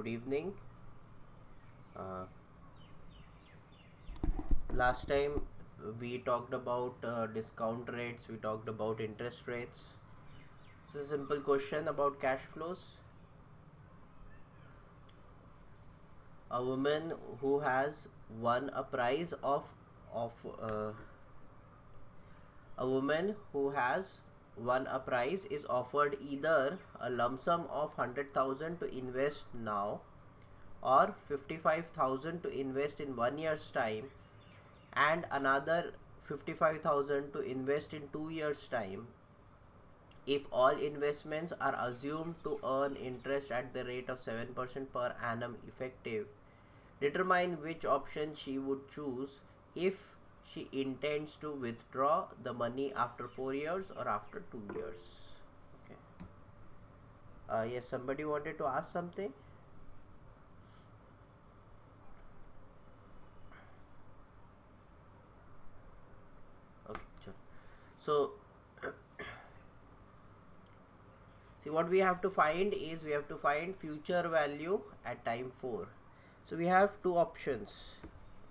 Good evening. Uh, Last time we talked about discount rates, we talked about interest rates. This is a simple question about cash flows. A woman who has won a prize of a woman who has won a prize is offered either a lump sum of 100,000 to invest now or 55,000 to invest in 1 year's time and another 55,000 to invest in 2 years time if all investments are assumed to earn interest at the rate of 7% per annum effective. Determine which option she would choose if she intends to withdraw the money after 4 years or after 2 years. Okay. Yes, somebody wanted to ask something. Okay, sure. So see, what we have to find is we have to find future value at time 4. So we have two options.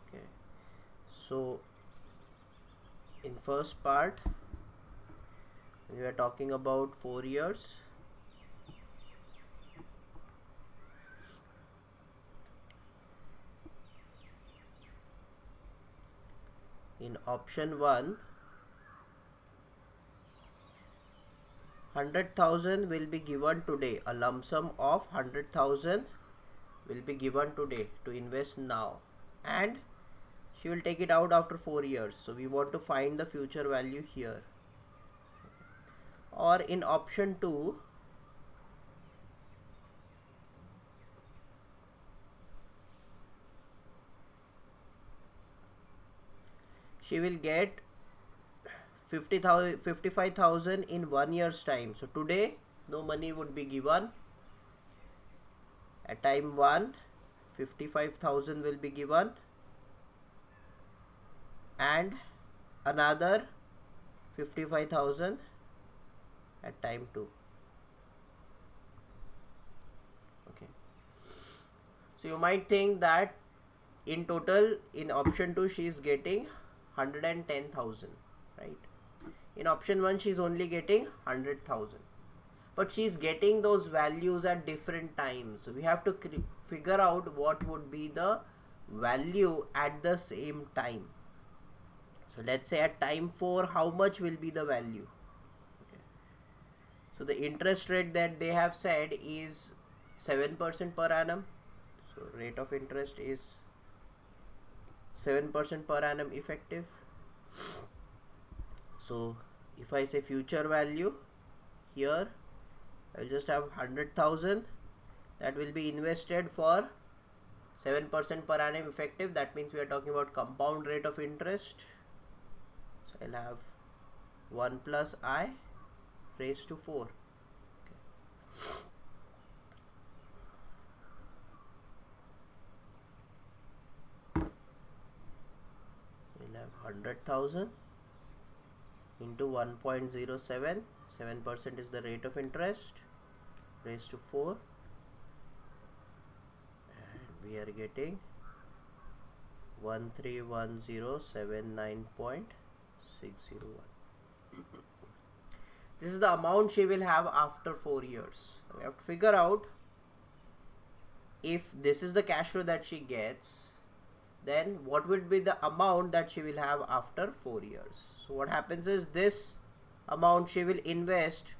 Okay. So in first part we are talking about 4 years. In option 1, 100,000 will be given today. A lump sum of 100,000 will be given today to invest now, and she will take it out after 4 years. So we want to find the future value here. Or in option 2, she will get 55,000 in 1 year's time. So today no money would be given. At time 1, 55,000 will be given and another 55,000 at time 2. Okay. So you might think that in total in option 2 she is getting 110,000, right? In option 1 she is only getting 100,000, but she is getting those values at different times. So we have to figure out what would be the value at the same time. So let's say at time 4, how much will be the value? Okay. So the interest rate that they have said is 7% per annum. So rate of interest is 7% per annum effective. So if I say future value, here I will just have 100,000 that will be invested for 7% per annum effective. That means we are talking about compound rate of interest. So I'll have 1 plus I raised to 4. Okay. We'll have 100,000 into 1.07, 7% is the rate of interest, raised to 4, and we are getting 131079.601. This is the amount she will have after 4 years. We have to figure out if this is the cash flow that she gets, then what would be the amount that she will have after 4 years. So what happens is this amount she will invest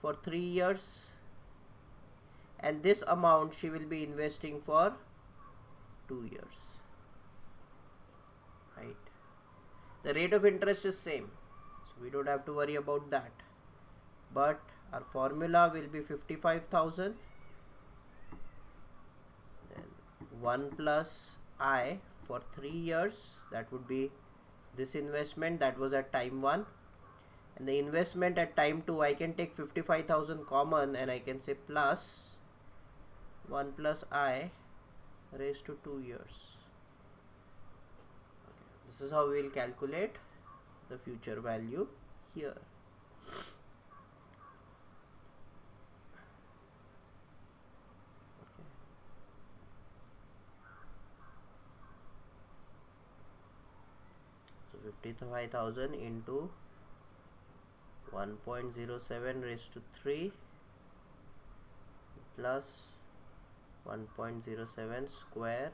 for 3 years, and this amount she will be investing for 2 years, right? The rate of interest is same, so we don't have to worry about that, but our formula will be 55,000, then 1 plus I for 3 years, that would be this investment that was at time 1, and the investment at time 2, I can take 55,000 common and I can say plus 1 plus I raised to 2 years. Okay. This is how we will calculate the future value here. Okay. 55,000 into 1.07 raised to 3 plus 1.07 square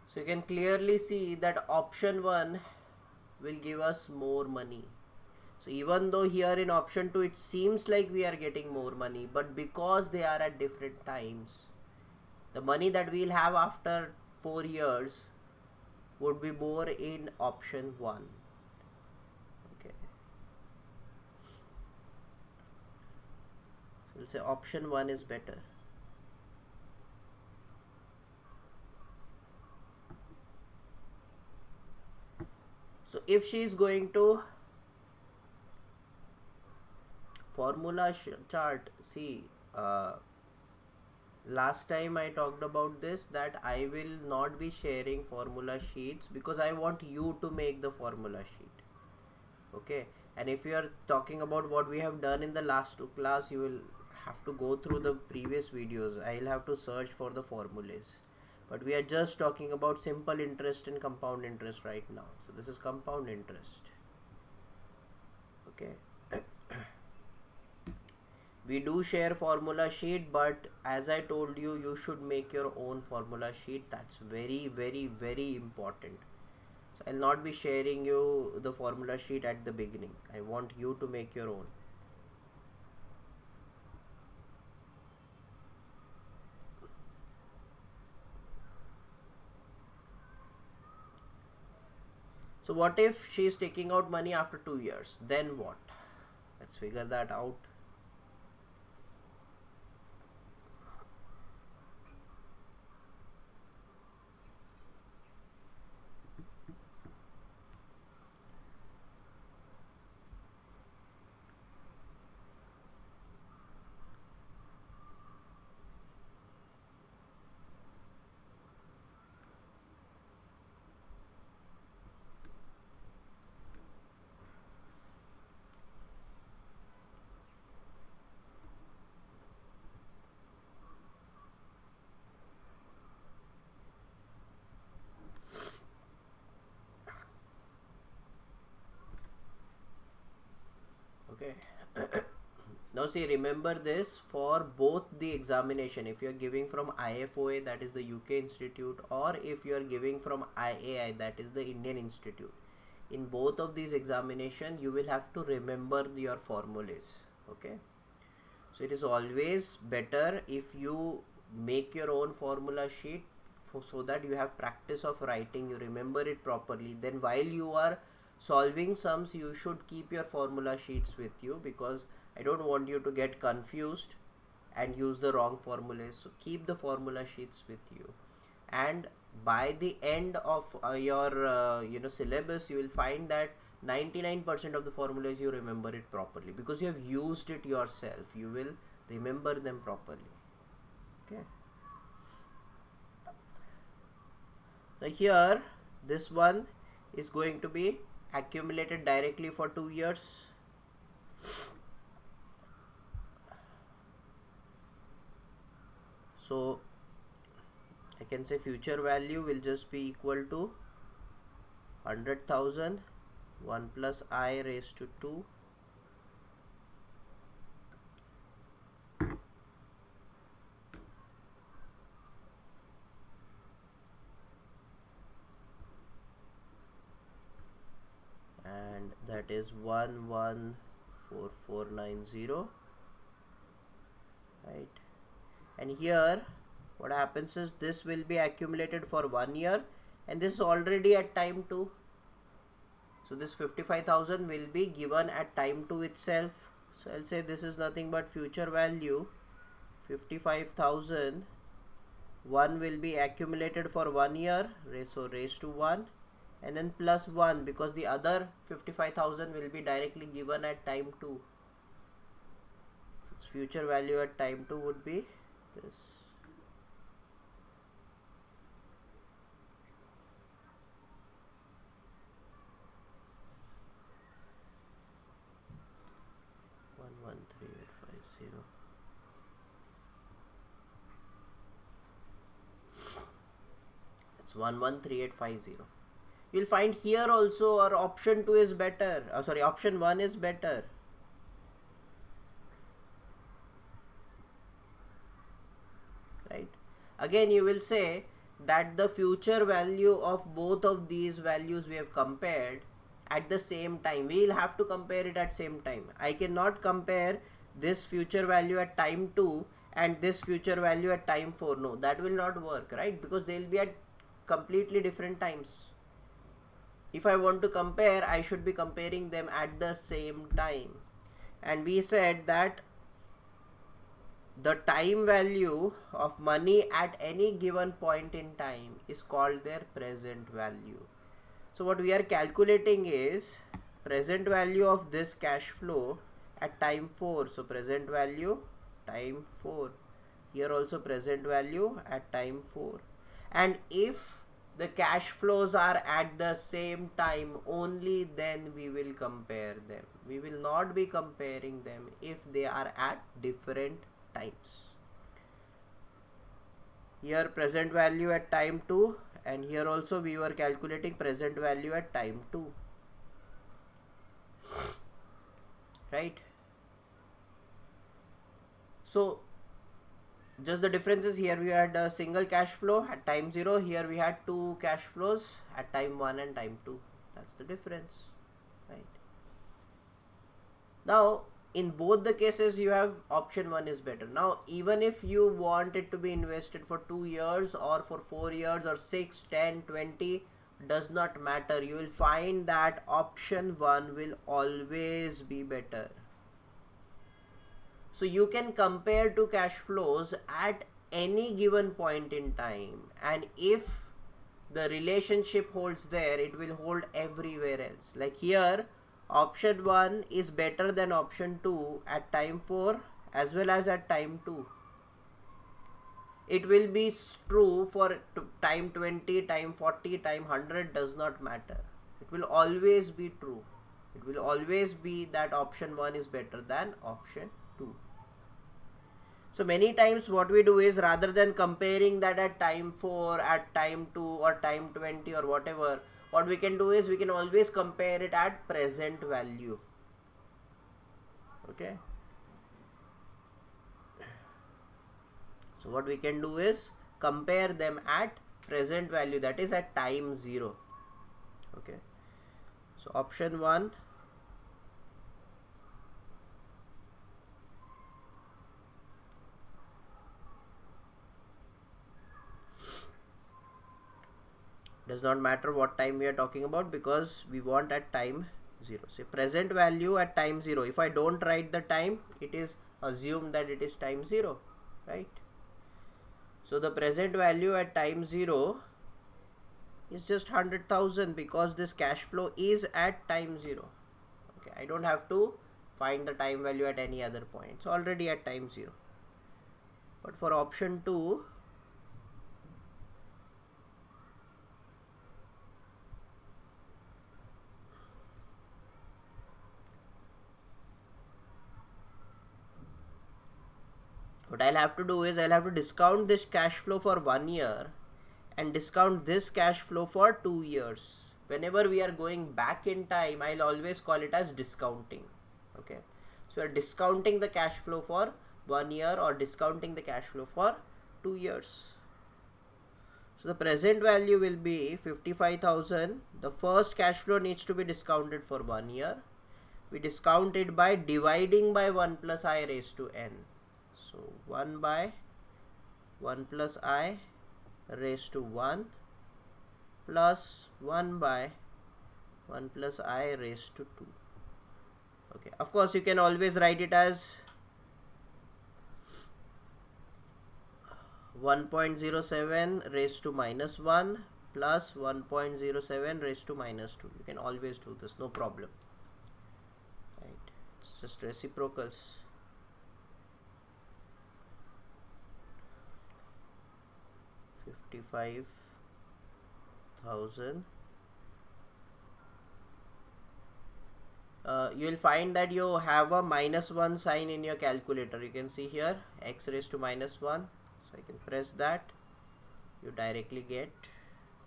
So you can clearly see that option 1 will give us more money. So even though here in option 2 it seems like we are getting more money, but because they are at different times, the money that we'll have after 4 years would be more in option 1. Okay. So we'll say option 1 is better. So if she is going to formula chart, see, last time I talked about this, that I will not be sharing formula sheets because I want you to make the formula sheet. Okay, and if you are talking about what we have done in the last 2 class, you will have to go through the previous videos. I'll have to search for the formulas, but we are just talking about simple interest and compound interest right now. So this is compound interest. Okay. We do share formula sheet, but as I told you, you should make your own formula sheet. That's very, very, very important. So I'll not be sharing you the formula sheet at the beginning. I want you to make your own. So what if she's taking out money after 2 years? Then what? Let's figure that out. Okay. Now see, remember this, for both the examination, if you are giving from IFOA, that is the UK institute, or if you are giving from IAI, that is the Indian institute, in both of these examination you will have to remember your formulas. Okay, so it is always better if you make your own formula sheet, so that you have practice of writing, you remember it properly. Then while you are solving sums, you should keep your formula sheets with you, because I don't want you to get confused and use the wrong formulas. So keep the formula sheets with you, and by the end of your syllabus, you will find that 99% of the formulas you remember it properly, because you have used it yourself. You will remember them properly. Okay. Now here, this one is going to be accumulated directly for 2 years. So I can say future value will just be equal to 100,000 1 plus I raised to 2 and that is 114490, right? And here what happens is, this will be accumulated for 1 year, and this is already at time 2. So this 55,000 will be given at time 2 itself. So I'll say this is nothing but future value 55,000. 1 will be accumulated for 1 year, so raised to 1, and then plus 1, because the other 55,000 will be directly given at time 2. Its future value at time 2 would be this. It's 113850. You'll find here also our option 2 is better. Sorry, option 1 is better. Right. Again, you will say that the future value of both of these values we have compared at the same time. We will have to compare it at same time. I cannot compare this future value at time 2 and this future value at time 4. No, that will not work, right? Because they will be at completely different times. If I want to compare, I should be comparing them at the same time. And we said that the time value of money at any given point in time is called their present value. So what we are calculating is present value of this cash flow at time 4. So present value time 4. Here also present value at time 4. And if the cash flows are at the same time, only then we will compare them. We will not be comparing them if they are at different times. Here present value at time 2, and here also we were calculating present value at time 2. Right? So just the difference is here we had a single cash flow at time 0. Here we had two cash flows at time 1 and time 2. That's the difference. Right? Now in both the cases you have option 1 is better. Now even if you want it to be invested for 2 years or for 4 years or 6, 10, 20, does not matter. You will find that option 1 will always be better. So you can compare two cash flows at any given point in time, and if the relationship holds there, it will hold everywhere else. Like here, option 1 is better than option 2 at time 4 as well as at time 2. It will be true for time 20, time 40, time 100, does not matter. It will always be true. It will always be that option 1 is better than option 2. So many times what we do is, rather than comparing that at time 4, at time 2 or time 20 or whatever, what we can do is we can always compare it at present value. Okay. So what we can do is compare them at present value, that is at time 0. Okay. So option 1, does not matter what time we are talking about because we want at time 0. Say present value at time 0. If I don't write the time, it is assumed that it is time 0, right? So the present value at time 0 is just 100,000 because this cash flow is at time 0. Okay, I don't have to find the time value at any other point. It's already at time 0. But for option 2, what I'll have to do is I'll have to discount this cash flow for 1 year and discount this cash flow for 2 years. Whenever we are going back in time, I'll always call it as discounting. Okay. So we are discounting the cash flow for 1 year or discounting the cash flow for 2 years. So the present value will be 55,000. The first cash flow needs to be discounted for 1 year. We discount it by dividing by 1 plus I raised to n. So 1 by 1 plus I raised to 1 plus 1 by 1 plus I raised to 2. Okay, of course you can always write it as 1.07 raised to minus 1 plus 1.07 raised to minus 2. You can always do this, no problem. Right, it's just reciprocals. $55,000. You will find that you have a minus 1 sign in your calculator. You can see here x raised to minus 1. So I can press that. You directly get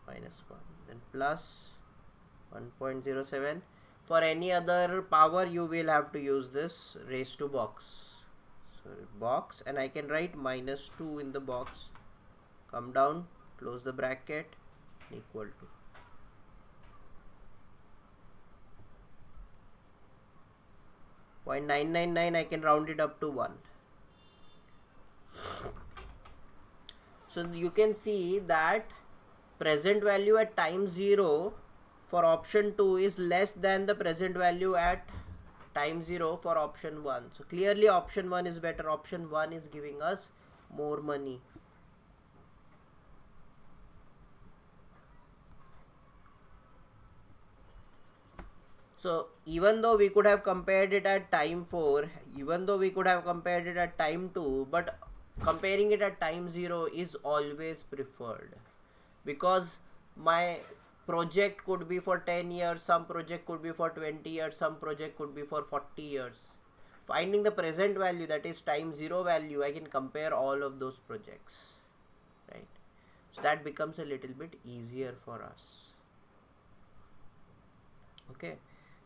minus 1, then plus 1.07. For any other power you will have to use this raised to box. So box, and I can write minus 2 in the box, come down, close the bracket, equal to 0.999. I can round it up to 1. So you can see that present value at time 0 for option 2 is less than the present value at time 0 for option 1. So clearly option 1 is better. Option 1 is giving us more money. So even though we could have compared it at time 4, even though we could have compared it at time 2, but comparing it at time 0 is always preferred, because my project could be for 10 years, some project could be for 20 years, some project could be for 40 years. Finding the present value, that is time 0 value, I can compare all of those projects, right? So that becomes a little bit easier for us. Okay,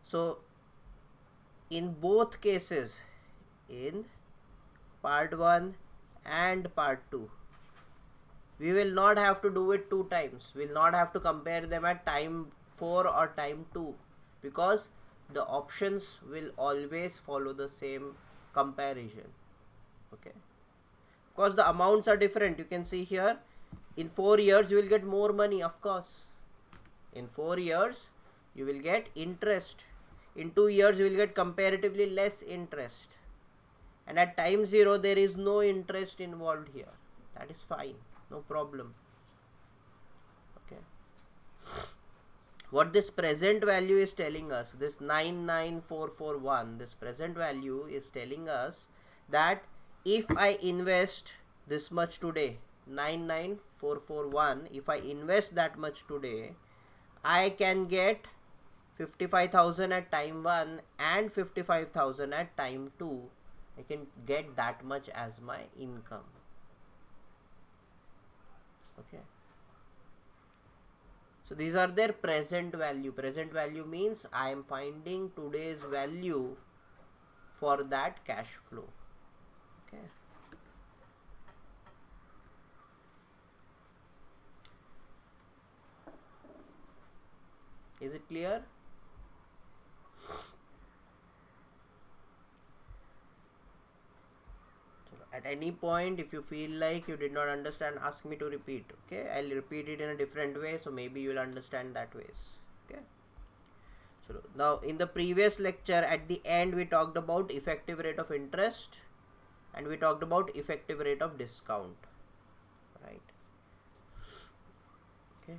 so in both cases, in part 1 and part 2, we will not have to do it 2 times. We will not have to compare them at time 4 or time 2, because the options will always follow the same comparison. Okay, because the amounts are different. You can see here, in 4 years you will get more money, of course. In 4 years you will get interest. In 2 years you will get comparatively less interest. And at time 0 there is no interest involved here. That is fine, no problem. Okay, what this present value is telling us, this 99441, this present value is telling us that if I invest this much today, 99441, if I invest that much today, I can get 55,000 at time 1 and 55,000 at time 2. I can get that much as my income. Okay, so these are their present value. Present value means I am finding today's value for that cash flow. Okay, is it clear? At any point, if you feel like you did not understand, ask me to repeat. Okay, I'll repeat it in a different way, so maybe you will understand that ways. Okay, so now in the previous lecture, at the end, we talked about effective rate of interest and we talked about effective rate of discount, right? Okay,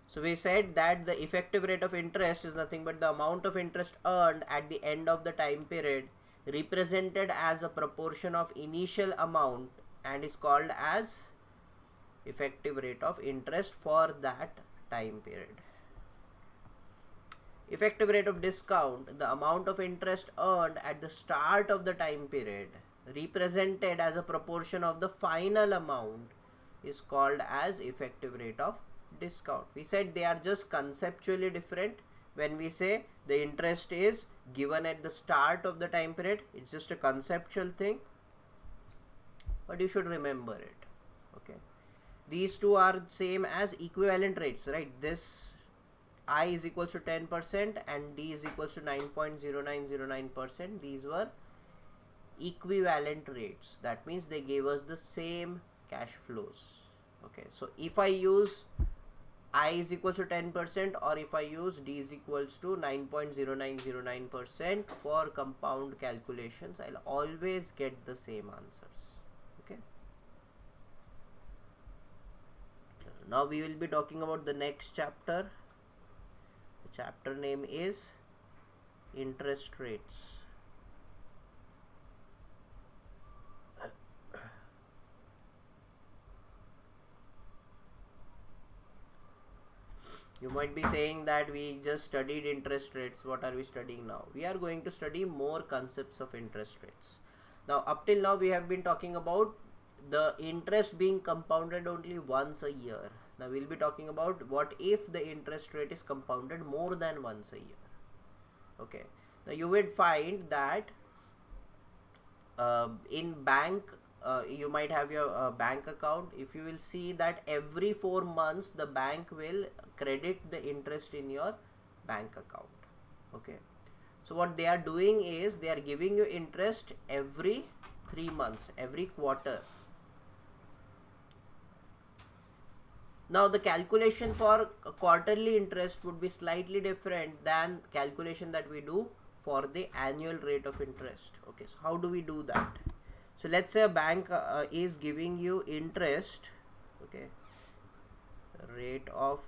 so we said that the effective rate of interest is nothing but the amount of interest earned at the end of the time period, represented as a proportion of initial amount, and is called as effective rate of interest for that time period. Effective rate of discount, the amount of interest earned at the start of the time period, represented as a proportion of the final amount, is called as effective rate of discount. We said they are just conceptually different. When we say the interest is given at the start of the time period, it's just a conceptual thing, but you should remember it. Okay, these two are same as equivalent rates, right? This I is equals to 10% and D is equals to 9.0909%. These were equivalent rates. That means they gave us the same cash flows. Okay, so if I use I is equals to 10% or if I use D is equals to 9.0909% for compound calculations, I'll always get the same answers. Okay, so now we will be talking about the next chapter. The chapter name is interest rates. You might be saying that we just studied interest rates. What are we studying now? We are going to study more concepts of interest rates. Now, up till now, we have been talking about the interest being compounded only once a year. Now we'll be talking about what if the interest rate is compounded more than once a year. Okay. Now you would find that in bank, you might have your bank account. If you will see that every 4 months the bank will credit the interest in your bank account. Okay. So what they are doing is they are giving you interest every 3 months, every quarter. Now the calculation for a quarterly interest would be slightly different than calculation that we do for the annual rate of interest. Okay, so how do we do that? So let's say a bank is giving you interest, okay, rate of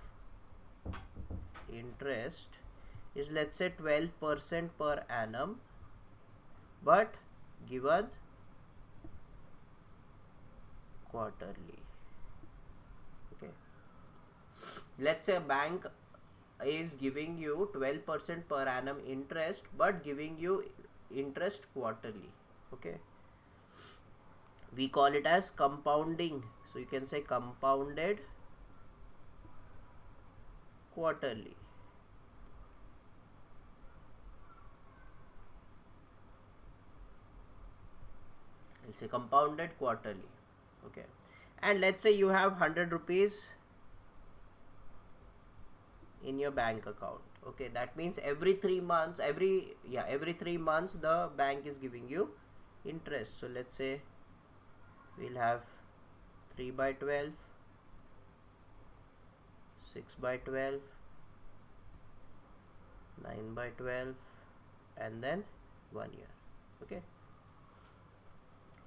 interest is, let's say, 12% per annum, but given quarterly. Okay, let's say a bank is giving you 12% per annum interest but giving you interest quarterly. Okay, we call it as compounding. So you can say compounded quarterly. I'll say compounded quarterly. Okay, and let's say you have 100 rupees in your bank account. Okay, that means every 3 months, every 3 months the bank is giving you interest. So let's say we'll have 3 by 12, 6 by 12, 9 by 12, and then 1 year. Okay,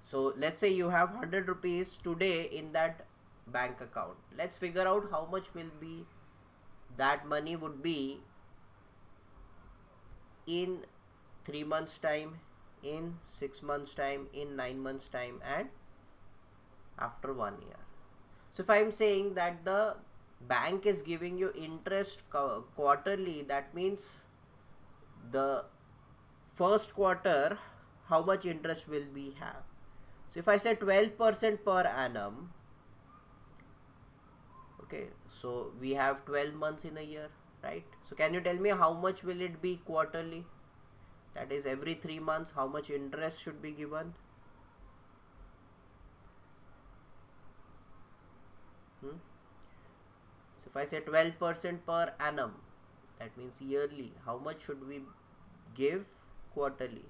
so let's say you have 100 rupees today in that bank account. Let's figure out how much will be that money would be in 3 months time, in 6 months time, in 9 months time, and after 1 year. So if I'm saying that the bank is giving you interest quarterly, that means the first quarter how much interest will we have. So if I say 12% per annum, okay, so we have 12 months in a year, right? So can you tell me how much will it be quarterly? That is every 3 months, how much interest should be given? So if I say 12% per annum, that means yearly, how much should we give quarterly?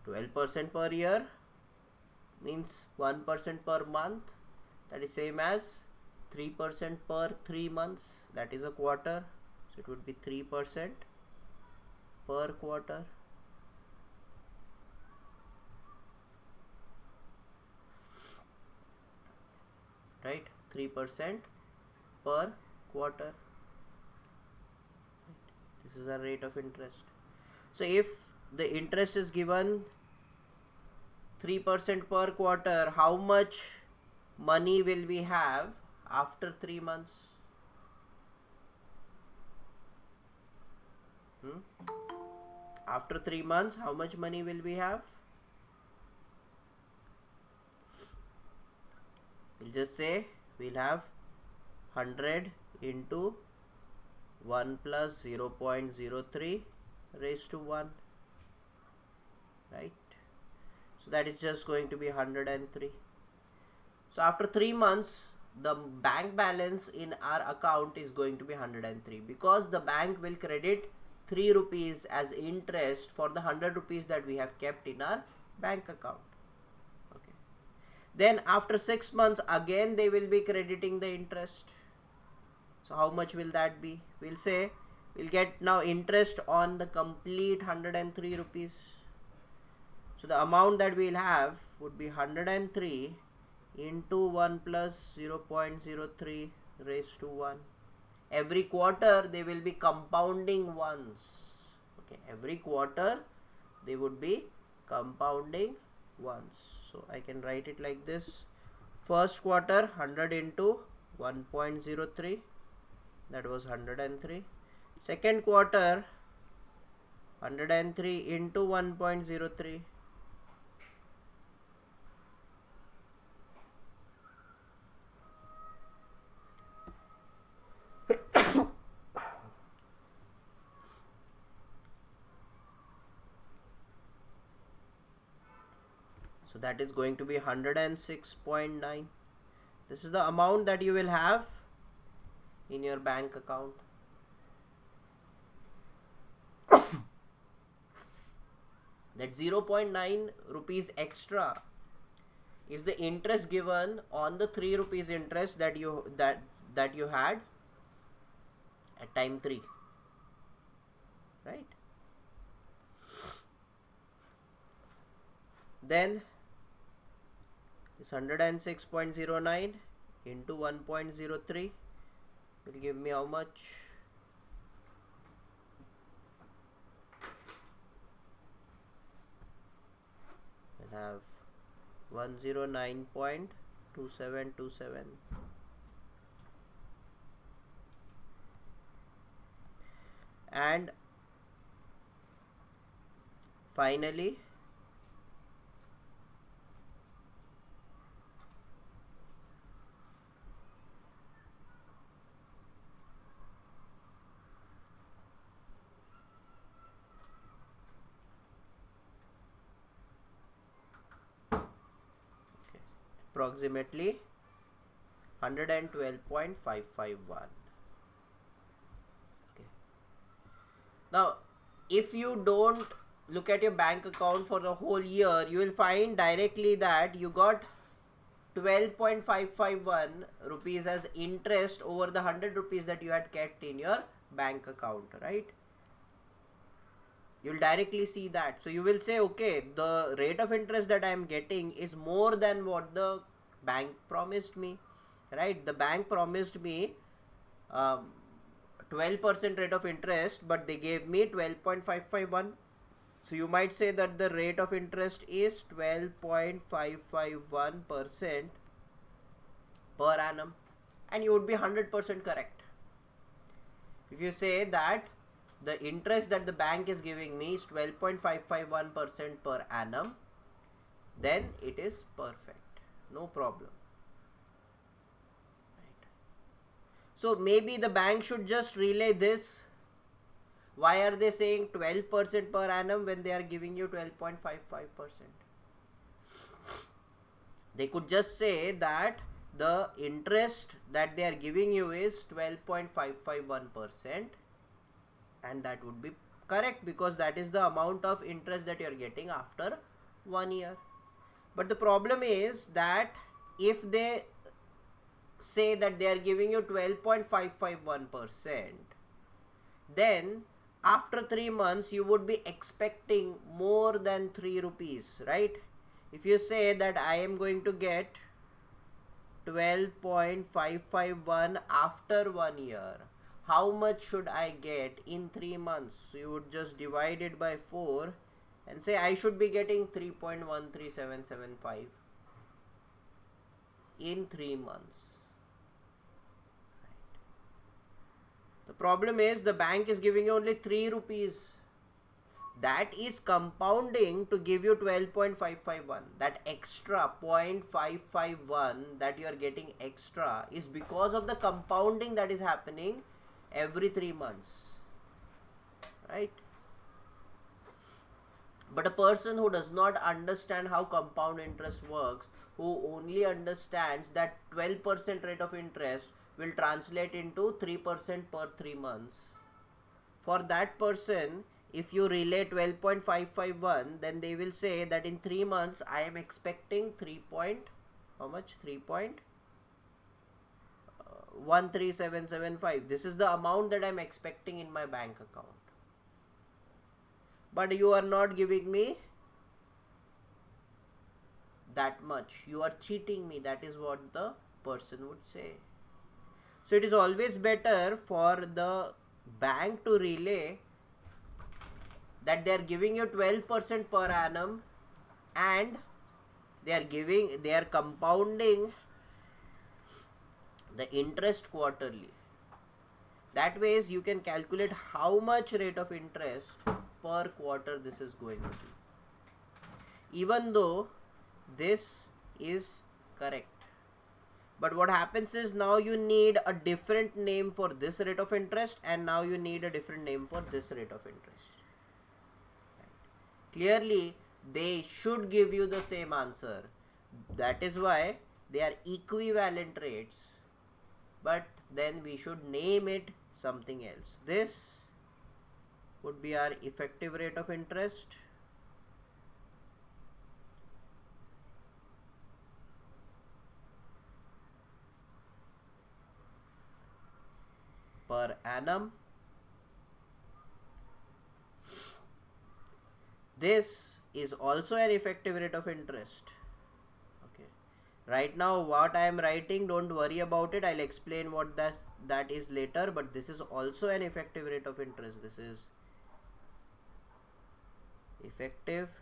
%12 per year means 1% per month. That is same as 3% per 3 months. That is a quarter. So it would be 3% per quarter. Right? 3% per quarter. This is our rate of interest. So if the interest is given 3% per quarter, how much money will we have after 3 months? After 3 months, how much money will we have? We'll just say we'll have 100 into 1 plus 0.03 raised to 1, right? So that is just going to be 103. So after 3 months, the bank balance in our account is going to be 103 because the bank will credit 3 rupees as interest for the 100 rupees that we have kept in our bank account. Okay. Then after 6 months, again they will be crediting the interest. So how much will that be? We'll say we'll get now interest on the complete 103 rupees. So the amount that we'll have would be 103 into 1 plus 0.03 raised to 1. Every quarter they will be compounding once. Okay, every quarter they would be compounding once. So I can write it like this. First quarter 100 into 1.03, that was 103. Second quarter, 103 into 1.03. So that is going to be 106.9. This is the amount that you will have in your bank account. That 0.9 rupees extra is the interest given on the 3 rupees interest that you had at time 3, right? Then this 106.09 into 1.03 will give me how much? We'll have 109.2727. And finally, approximately 112.551. Okay. Now, if you don't look at your bank account for the whole year, you will find directly that you got 12.551 rupees as interest over the 100 rupees that you had kept in your bank account, right? You'll directly see that. So you will say, okay, the rate of interest that I am getting is more than what the bank promised me, right? The bank promised me 12% rate of interest, but they gave me 12.551. So you might say that the rate of interest is 12.551% per annum, and you would be 100% correct. If you say that the interest that the bank is giving me is 12.551% per annum, then it is perfect, no problem. Right. So maybe the bank should just relay this. Why are they saying 12% per annum when they are giving you 12.55%? They could just say that the interest that they are giving you is 12.551%, and that would be correct because that is the amount of interest that you are getting after 1 year. But the problem is that if they say that they are giving you 12.551%, then after 3 months you would be expecting more than 3 rupees, right? If you say that I am going to get 12.551 after 1 year, how much should I get in 3 months? So you would just divide it by 4 and say I should be getting 3.13775 in 3 months. The problem is the bank is giving you only 3 rupees. That is compounding to give you 12.551. That extra 0.551 that you are getting extra is because of the compounding that is happening every 3 months. Right? But a person who does not understand how compound interest works, who only understands that 12% rate of interest will translate into 3% per 3 months. For that person, if you relay 12.551, then they will say that in 3 months I am expecting 3.13775. This is the amount that I am expecting in my bank account. But you are not giving me that much. You are cheating me. That is what the person would say. So it is always better for the bank to relay that they are giving you 12% per annum and they are compounding the interest quarterly. That ways you can calculate how much rate of interest per quarter this is going to be, even though this is correct. But what happens is now you need a different name for this rate of interest, and now you need a different name for this rate of interest. Right. Clearly, they should give you the same answer. That is why they are equivalent rates, but then we should name it something else. This would be our effective rate of interest. Per annum. This is also an effective rate of interest. Okay. Right now what I am writing, don't worry about it. I'll explain what that is later, but this is also an effective rate of interest. This is effective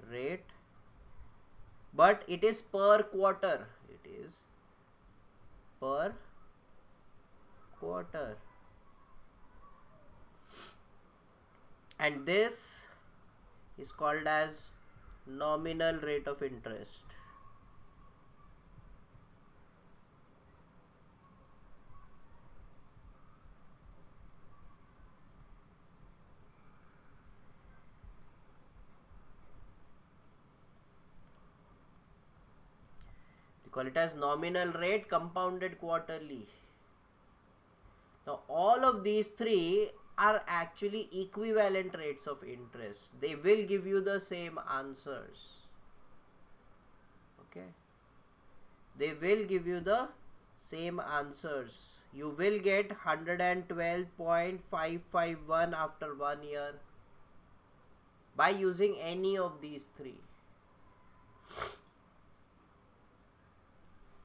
rate, but it is per quarter. It is per quarter. And this is called as nominal rate of interest. We call it as nominal rate compounded quarterly. Now all of these three are actually equivalent rates of interest. They will give you the same answers. Okay. They will give you the same answers. You will get 112.551 after 1 year by using any of these three.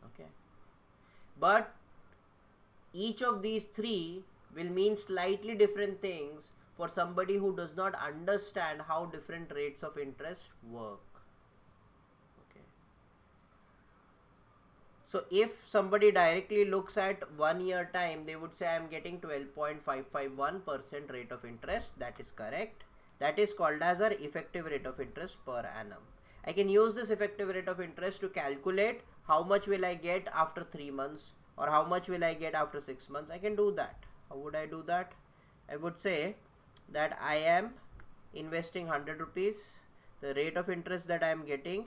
Okay. But each of these three will mean slightly different things for somebody who does not understand how different rates of interest work. Okay. So if somebody directly looks at 1 year time, they would say I am getting 12.551% rate of interest. That is correct. That is called as our effective rate of interest per annum. I can use this effective rate of interest to calculate how much will I get after 3 months, or how much will I get after 6 months. I can do that. How would I do that? I would say that I am investing 100 rupees. The rate of interest that I am getting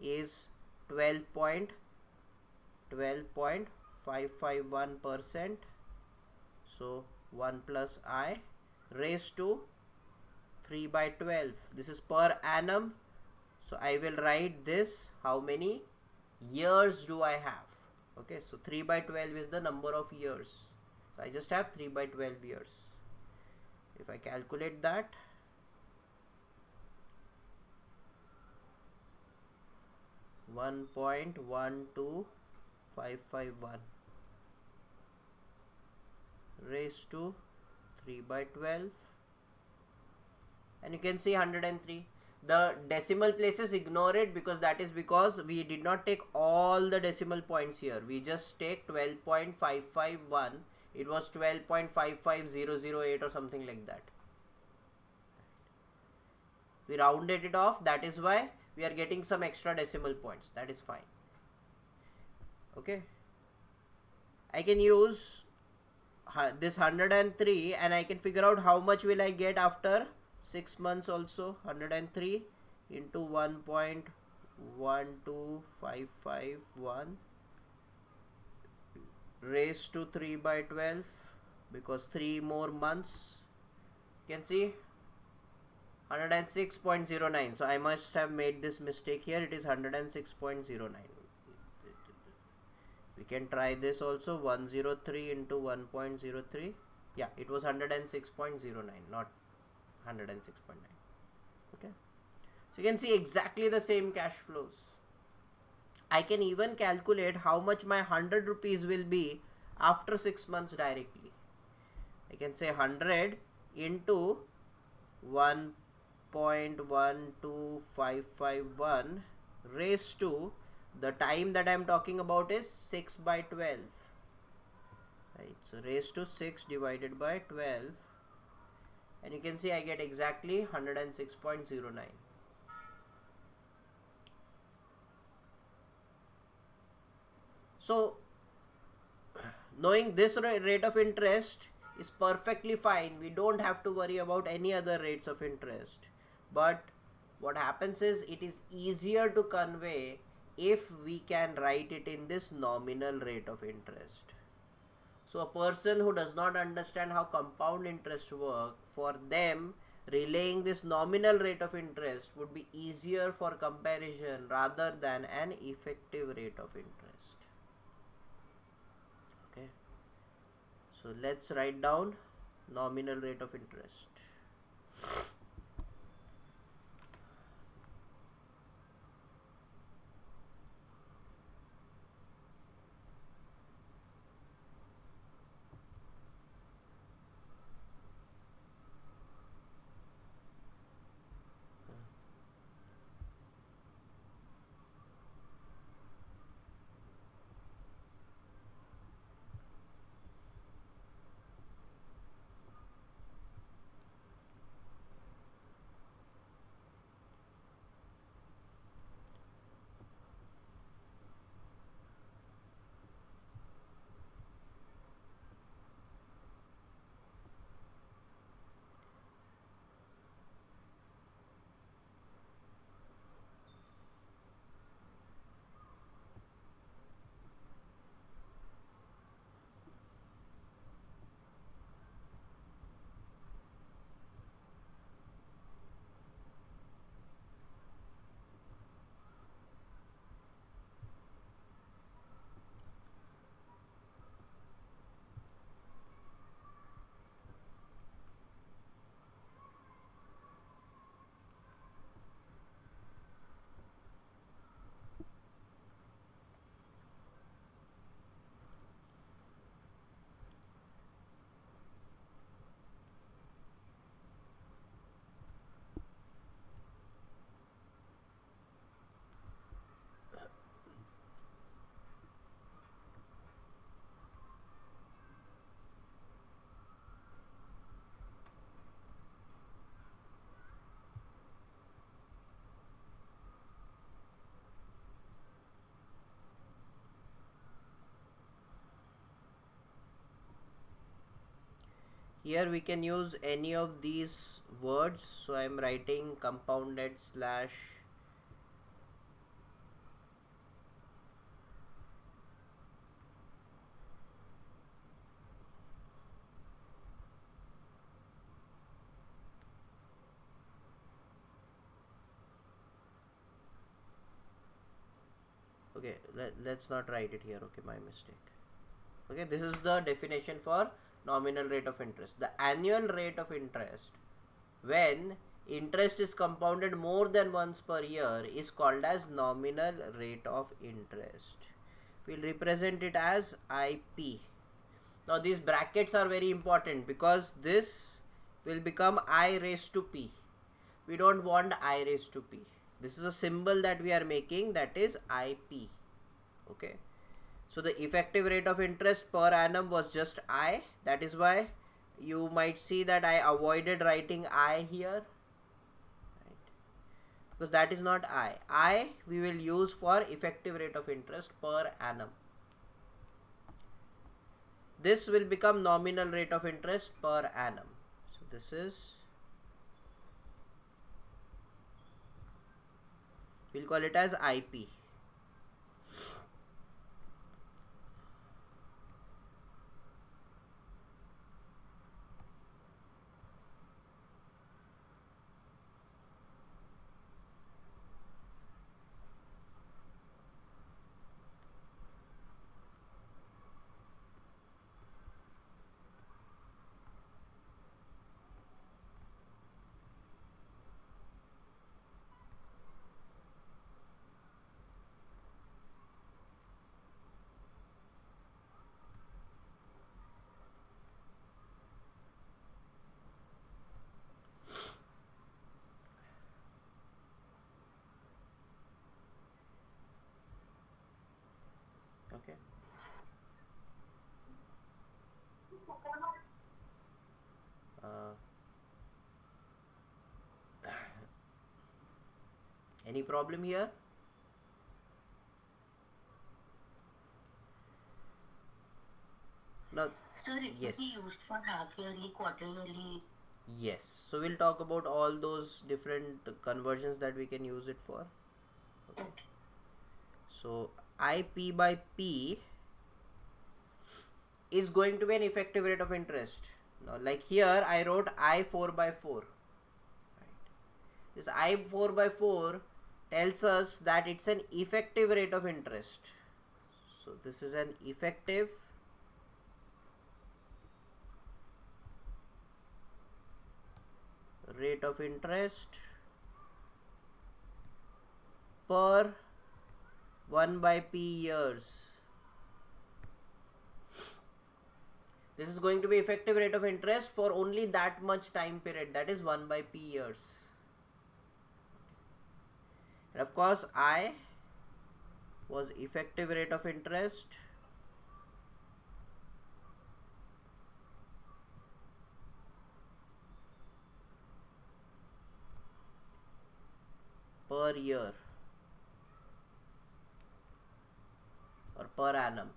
is 12.551%. So 1 plus I raised to 3 by 12. This is per annum. So I will write this. How many years do I have? Okay, so 3 by 12 is the number of years. So I just have 3 by 12 years. If I calculate that, (1.12551) raised to 3 by 12, and you can see 103. The decimal places, ignore it, because that is because we did not take all the decimal points here. We just take 12.551. It was 12.55008 or something like that. We rounded it off. That is why we are getting some extra decimal points. That is fine. Okay. I can use this 103 and I can figure out how much will I get after 6 months also. 103 into 1.12551 raised to 3 by 12, because 3 more months. You can see 106.09. So I must have made this mistake here. It is 106.09. We can try this also. 103 into 1.03. Yeah, it was 106.09, not 106.9. Okay. So you can see exactly the same cash flows. I can even calculate how much my 100 rupees will be after 6 months directly. I can say 100 into 1.12551 raised to, the time that I am talking about is 6 by 12. Right. So raised to 6 divided by 12, and you can see I get exactly 106.09. So knowing this rate of interest is perfectly fine. We don't have to worry about any other rates of interest. But what happens is it is easier to convey if we can write it in this nominal rate of interest. So a person who does not understand how compound interest work, for them relaying this nominal rate of interest would be easier for comparison rather than an effective rate of interest. Okay. So let's write down nominal rate of interest. Here we can use any of these words. So I am writing compounded slash okay, let's not write it here. Okay, my mistake. Okay, this is the definition for nominal rate of interest. The annual rate of interest when interest is compounded more than once per year is called as nominal rate of interest. We'll represent it as IP. Now these brackets are very important because this will become I raised to P. We don't want I raised to P. This is a symbol that we are making, that is IP. Okay. So the effective rate of interest per annum was just I. That is why you might see that I avoided writing I here. Right? Because that is not I we will use for effective rate of interest per annum. This will become nominal rate of interest per annum. So this is, we'll call it as IP. Any problem here? Now, Sir, it will yes, be used for half yearly, quarter yearly. yes. So we'll talk about all those different conversions that we can use it for. Okay. Okay. So IP by P is going to be an effective rate of interest. Now, like here, I wrote I 4 by 4. Right. This I 4 by 4 tells us that it's an effective rate of interest. So this is an effective rate of interest per 1 by P years. This is going to be effective rate of interest for only that much time period, that is 1 by P years. And of course, I was effective rate of interest per year or per annum.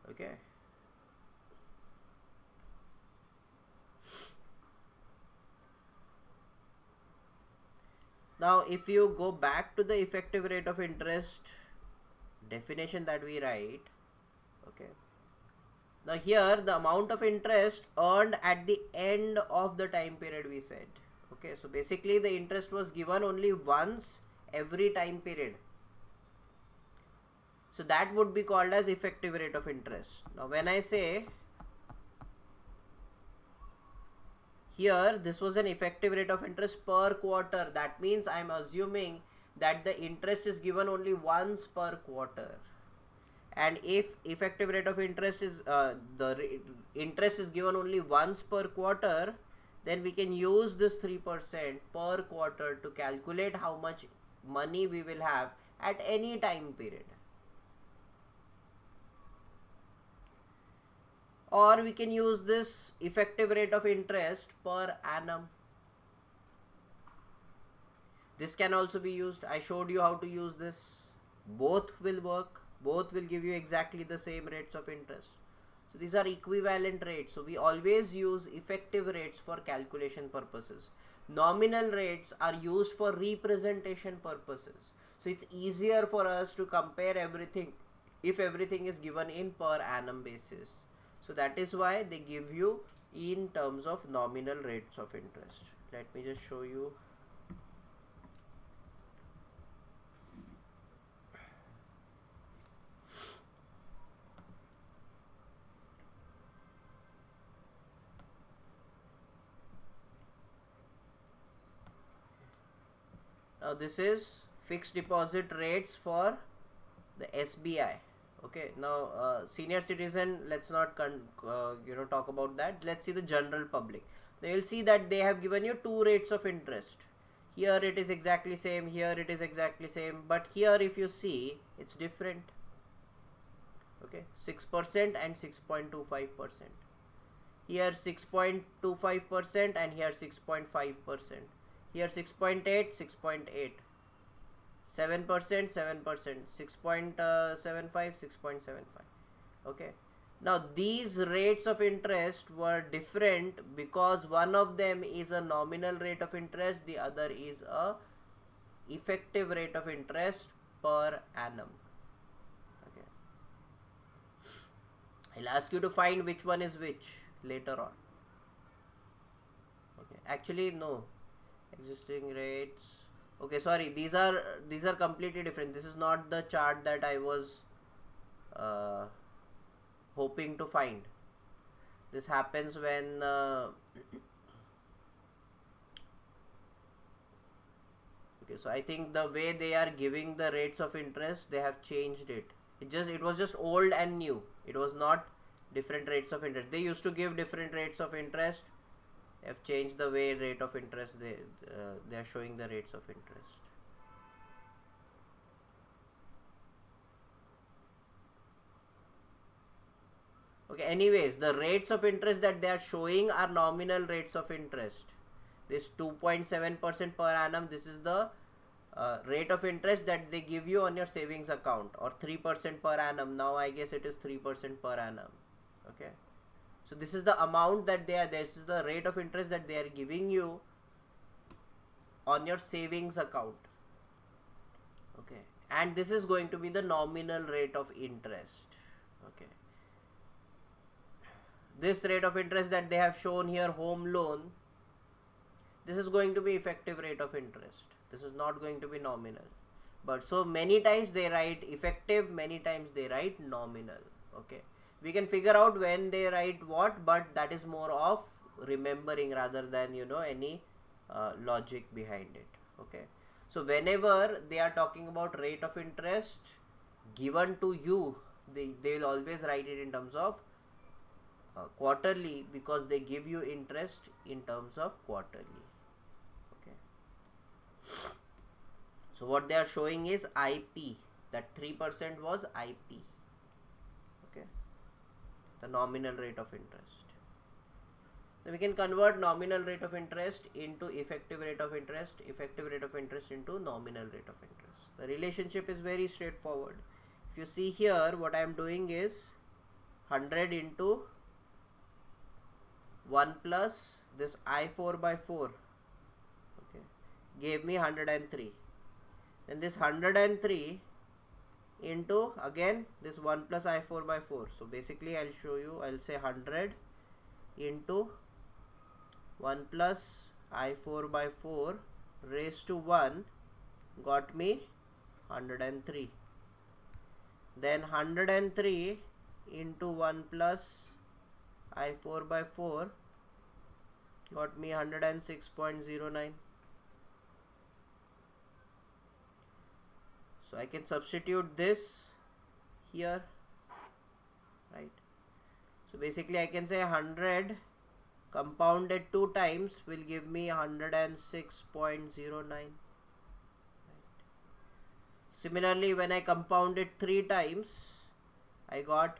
Okay. Now, if you go back to the effective rate of interest definition that we write, okay. Now here the amount of interest earned at the end of the time period we said. Okay, so basically the interest was given only once every time period. So that would be called as effective rate of interest. Now when I say here this was an effective rate of interest per quarter, that means I'm assuming that the interest is given only once per quarter. And if effective rate of interest is interest is given only once per quarter, then we can use this 3% per quarter to calculate how much money we will have at any time period. Or we can use this effective rate of interest per annum. This can also be used. I showed you how to use this. Both will work. Both will give you exactly the same rates of interest. So these are equivalent rates. So we always use effective rates for calculation purposes. Nominal rates are used for representation purposes. So it's easier for us to compare everything if everything is given in per annum basis. So that is why they give you in terms of nominal rates of interest. Let me just show you. Now this is fixed deposit rates for the SBI. Okay, now senior citizen, let's not talk about that. Let's see the general public. Now you'll see that they have given you two rates of interest. Here it is exactly same, here it is exactly same, but here if you see it's different. Okay, 6% and 6.25%. Here 6.25% and here 6.5%. Here 6.8, 6.8. 7%, 7%, 6.75, 6.75. Okay. Now these rates of interest were different because one of them is a nominal rate of interest, the other is a effective rate of interest per annum. Okay. I'll ask you to find which one is which later on. Okay. Actually, no. Existing rates. Okay, sorry, these are completely different. This is not the chart that I was hoping to find. This happens when okay, so I think the way they are giving the rates of interest, they have changed it. It was just old and new. It was not different rates of interest. They used to give different rates of interest. They have changed the way rate of interest they are showing the rates of interest. Okay, anyways, the rates of interest that they are showing are nominal rates of interest. this 2.7% per annum, this is the rate of interest that they give you on your savings account, or 3% per annum. Now I guess it is 3% per annum. Okay, so this is the amount that this is the rate of interest that they are giving you on your savings account. Okay, and this is going to be the nominal rate of interest. Okay, this rate of interest that they have shown here, home loan, this is going to be effective rate of interest. This is not going to be nominal. But so many times they write effective, many times they write nominal. Okay, we can figure out when they write what, but that is more of remembering rather than any logic behind it. Okay, so whenever they are talking about rate of interest given to you, they will always write it in terms of quarterly, because they give you interest in terms of quarterly. Okay, so what they are showing is IP, that 3% was IP. Okay, the nominal rate of interest. Then we can convert nominal rate of interest into effective rate of interest, effective rate of interest into nominal rate of interest. The relationship is very straightforward. If you see here, what I am doing is 100 into 1 plus this I4 by 4, okay, gave me 103. Then this 103 into again this 1 plus I4 by 4. So basically I'll show you, I'll say 100 into 1 plus I4 by 4 raised to 1 got me 103. Then 103 into 1 plus I4 by 4 got me 106.09. So I can substitute this here, right? So basically I can say 100 compounded 2 times will give me 106.09. Right. Similarly, when I compound it 3 times, I got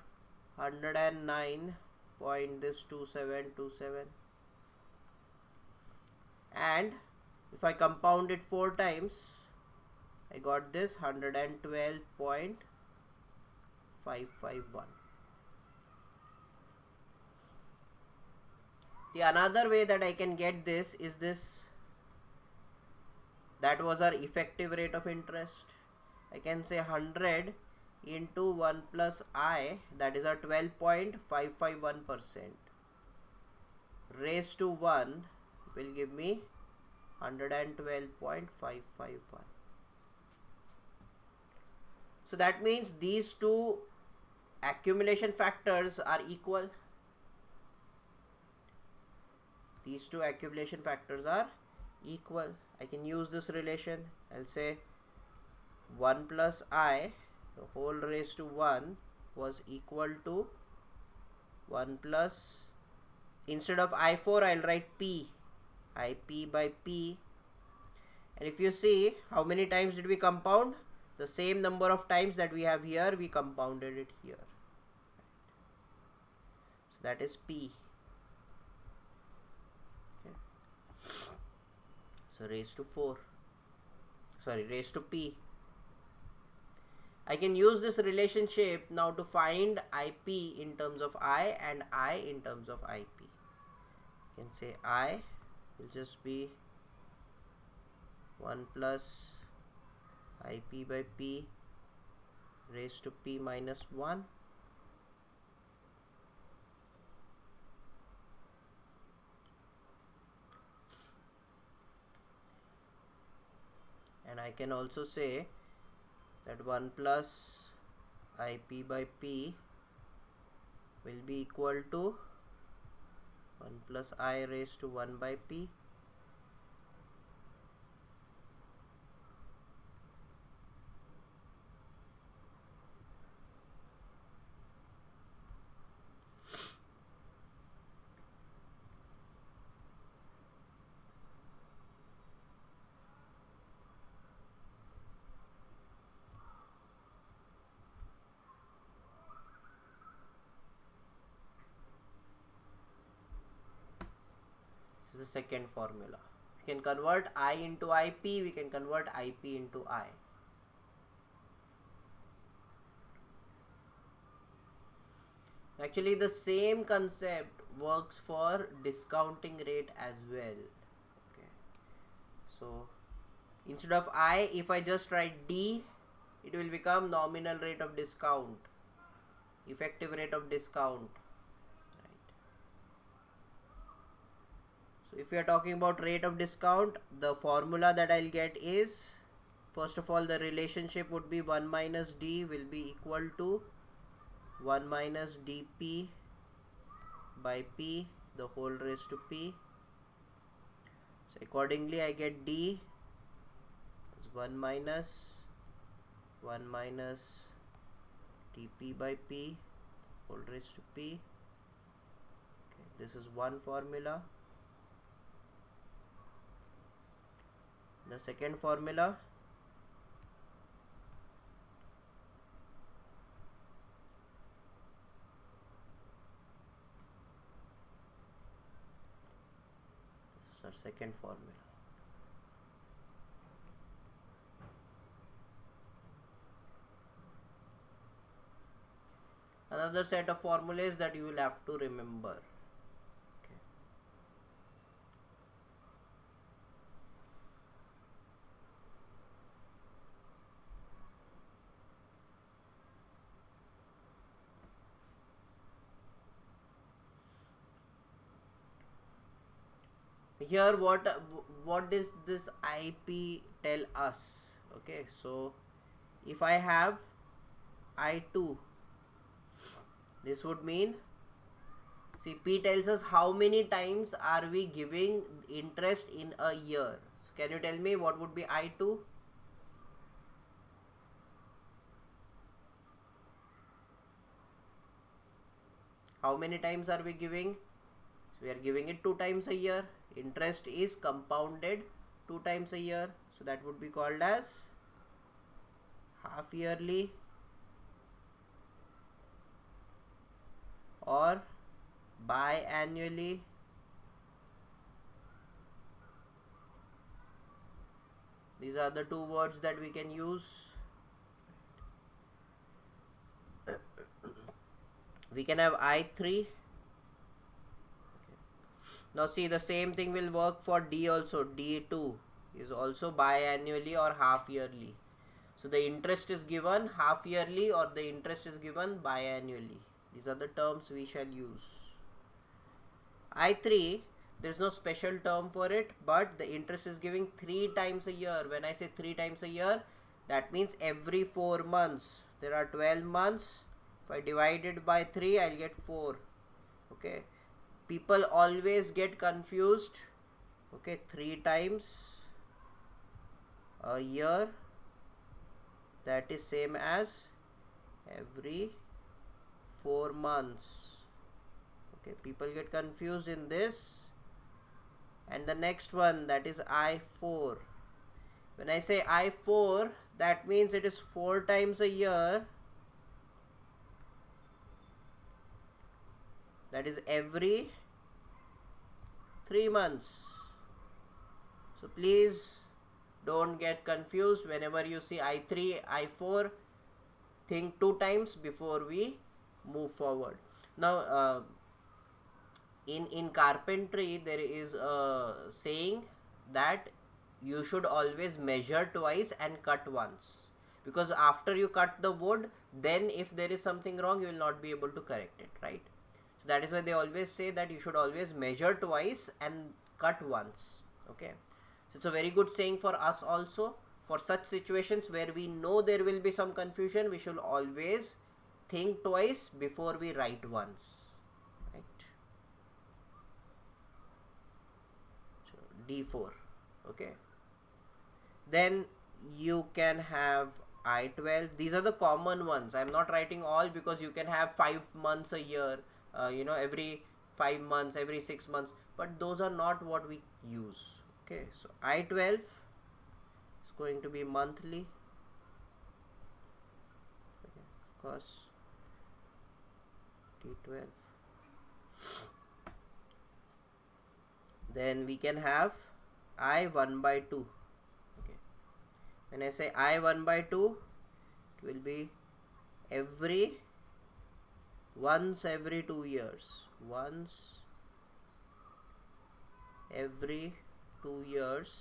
109.2727. And if I compound it 4 times, I got this 112.551. The another way that I can get this is this, that was our effective rate of interest. I can say 100 into 1 plus I, that is our 12.551%, raised to 1 will give me 112.551. So that means these two accumulation factors are equal. These two accumulation factors are equal. I can use this relation. I'll say 1 plus I, the whole raised to 1, was equal to 1 plus, instead of I4 I'll write P, IP by P. And if you see, how many times did we compound? The same number of times that we have here, we compounded it here. So that is P. Okay. So raised to 4, sorry, raised to P. I can use this relationship now to find IP in terms of I and I in terms of IP. I can say I will just be 1 plus IP by P raised to P minus 1. And I can also say that 1 plus IP by P will be equal to 1 plus I raised to 1 by P. This is the second formula. can convert I into IP, we can convert IP into I. Actually, the same concept works for discounting rate as well. Okay, so instead of I, if I just write D, it will become nominal rate of discount, effective rate of discount. Right. So if we are talking about rate of discount, the formula that I'll get is, first of all, the relationship would be 1 minus D will be equal to 1 minus dp by p the whole raised to p. So accordingly I get D is 1 minus dp by p whole raised to p. Okay, this is one formula. The second formula, this is our second formula. Another set of formulas that you will have to remember. Okay. Here what does this IP tell us? Okay, so if I have I2, this would mean, see, P tells us how many times are we giving interest in a year. So can you tell me what would be I2? How many times are we giving? So we are giving it 2 times a year. Interest is compounded 2 times a year. So that would be called as half yearly or biannually. These are the two words that we can use. We can have I3. Now see, the same thing will work for D also. D2 is also biannually or half yearly. So the interest is given half yearly or the interest is given biannually. These are the terms we shall use. I3, there is no special term for it, but the interest is giving 3 times a year. When I say 3 times a year, that means every 4 months. There are 12 months. If I divide it by 3, I'll get 4. Okay. People always get confused. Okay, 3 times a year, that is same as every 4 months. Okay, people get confused in this. And the next one, that is I4. When I say I4, that means it is 4 times a year. That is every 3 months. So please don't get confused. Whenever you see I3, I4, think 2 times before we move forward. Now in carpentry there is a saying that you should always measure twice and cut once, because after you cut the wood, then if there is something wrong, you will not be able to correct it, right? So that is why they always say that you should always measure twice and cut once. Okay, so it's a very good saying for us also. For such situations where we know there will be some confusion, we should always think twice before we write once, right? So D4. Okay, then you can have I12. These are the common ones. I'm not writing all because you can have 5 months a year, every 5 months, every 6 months, but those are not what we use. Okay, so I12 is going to be monthly. Okay, of course, T12. Then we can have I 1 by 2. Okay. When I say I 1 by 2, it will be every once every 2 years. Once every 2 years,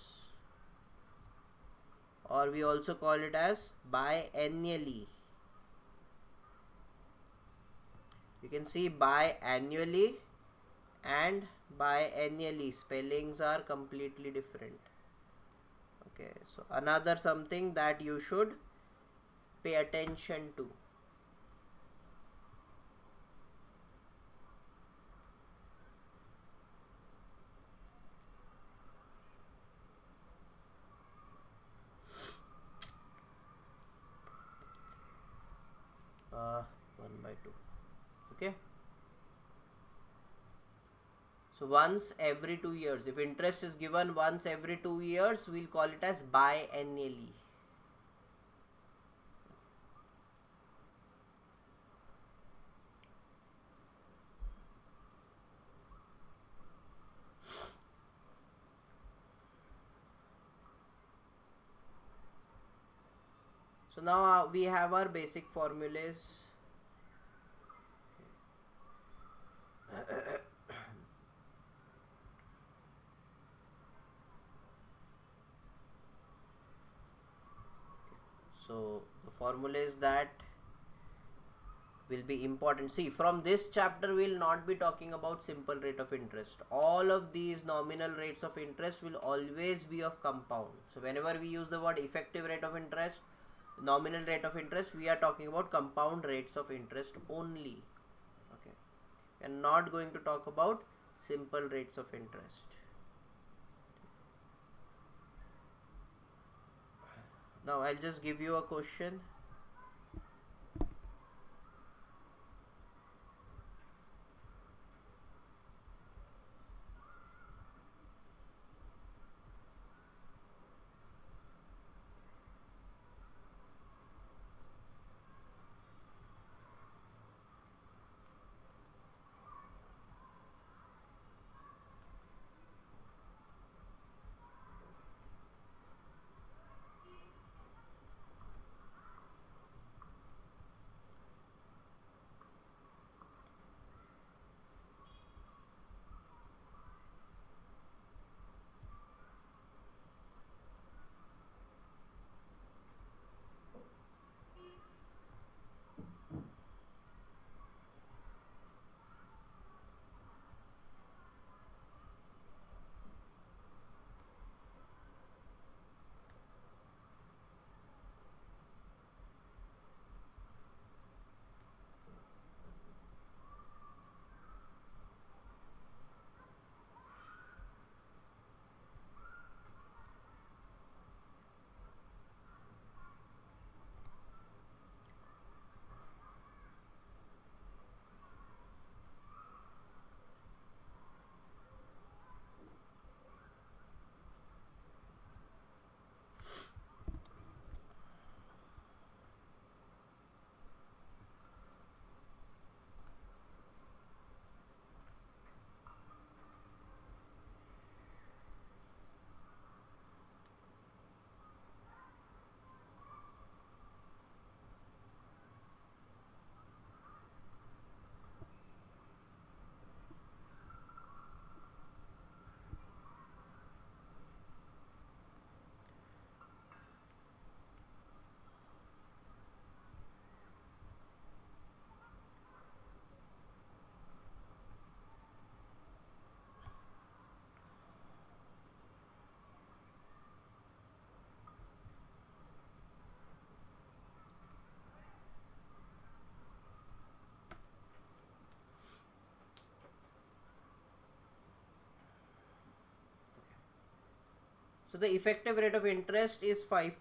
or we also call it as biannually. You can see biannually and biannually spellings are completely different. Okay, so another something that you should pay attention to. uh, 1 by 2. Okay, so once every 2 years, if interest is given once every 2 years, we'll call it as biannually. So now we have our basic formulas. So the formulas that will be important. See, from this chapter we'll not be talking about simple rate of interest. All of these nominal rates of interest will always be of compound. So whenever we use the word effective rate of interest, nominal rate of interest, we are talking about compound rates of interest only. Okay, we are not going to talk about simple rates of interest. Now I'll just give you a question. So the effective rate of interest is 5%.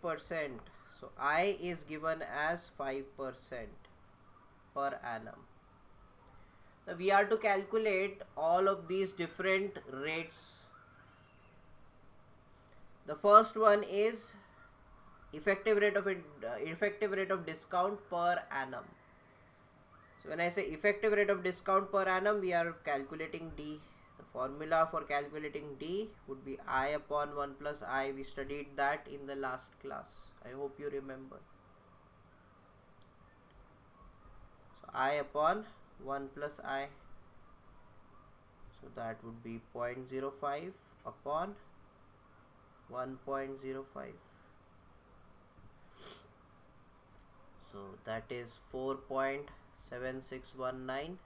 So I is given as 5% per annum. Now we are to calculate all of these different rates. The first one is effective rate of discount per annum. So when I say effective rate of discount per annum, we are calculating D. The formula for calculating D would be I upon 1 plus I. We studied that in the last class. I hope you remember. So I upon 1 plus I. So that would be 0.05 upon 1.05. So that is 4.7619%.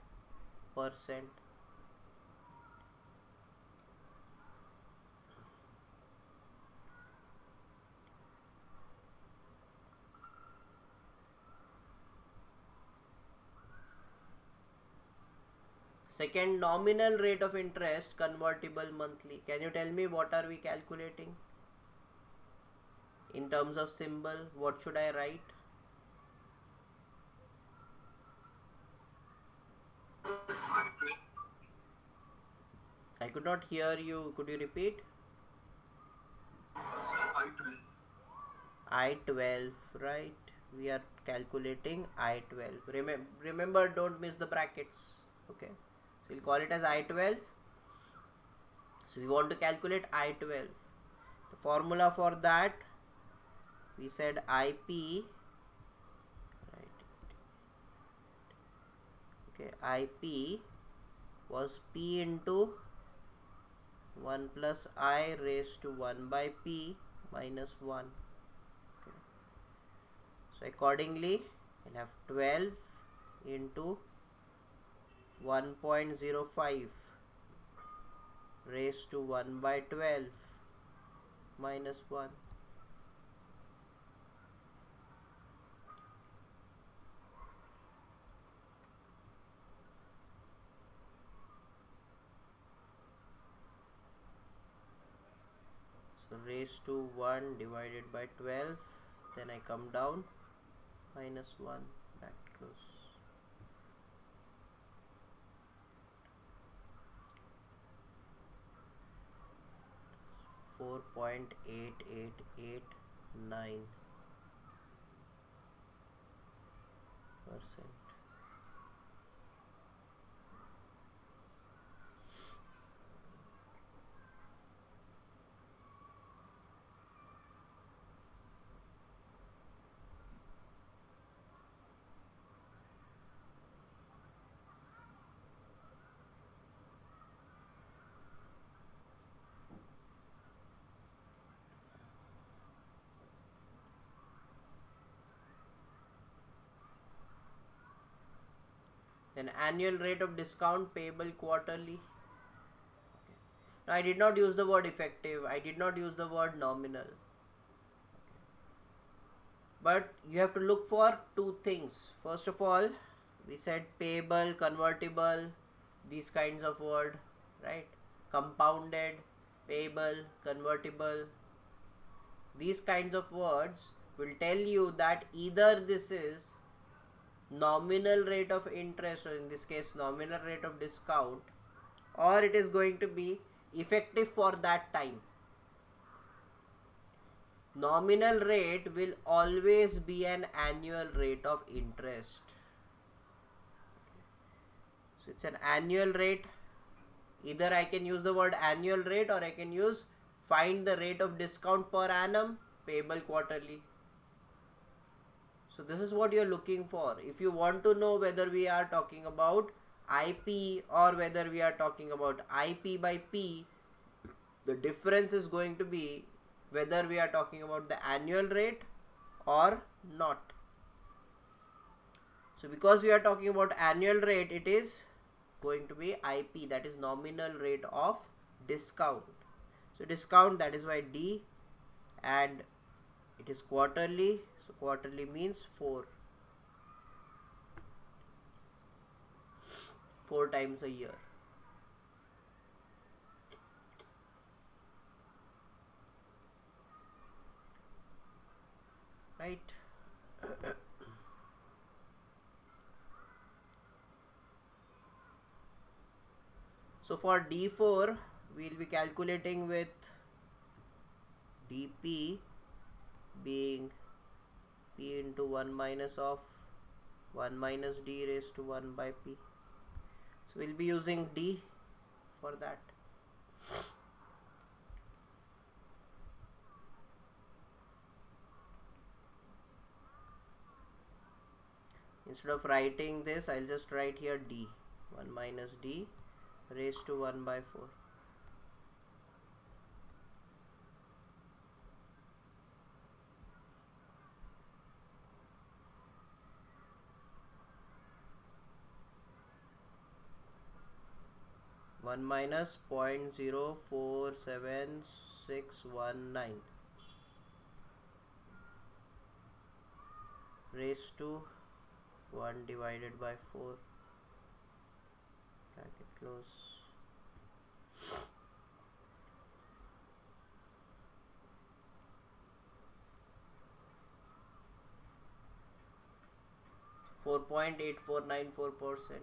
Second, nominal rate of interest convertible monthly. Can you tell me what are we calculating? In terms of symbol, what should I write? I could not hear you. Could you repeat? I12, right? We are calculating I12. Remember, don't miss the brackets. Okay. So we'll call it as I12. So we want to calculate I12. The formula for that, we said IP. Right. Okay. IP was P into 1 plus I raised to 1 by P minus 1. Okay. So accordingly, we'll have 12 into 1.05 raised to 1 by 12 minus 1. So raised to 1 divided by 12, then I come down, minus 1, back close. %. Then annual rate of discount payable quarterly. Okay. Now I did not use the word effective. I did not use the word nominal. Okay. But you have to look for two things. First of all, we said payable, convertible, these kinds of word, right? Compounded, payable, convertible. These kinds of words will tell you that either this is nominal rate of interest, or in this case nominal rate of discount, or it is going to be effective for that time. Nominal rate will always be an annual rate of interest. So it's an annual rate. Either I can use the word annual rate, or I can use find the rate of discount per annum payable quarterly. So this is what you're looking for. If you want to know whether we are talking about IP or whether we are talking about IP by P, the difference is going to be whether we are talking about the annual rate or not. So because we are talking about annual rate, it is going to be IP, that is nominal rate of discount. So discount, that is why D, and it is quarterly. So quarterly means 4 times a year. Right? So for D4, we will be calculating with dP being P into 1 minus of 1 minus D raised to 1 by P. So we'll be using D for that. Instead of writing this, I'll just write here d. 1 minus d raised to 1 by 4. One minus 0.047619 raised to 1 divided by 4, bracket close. .8494%.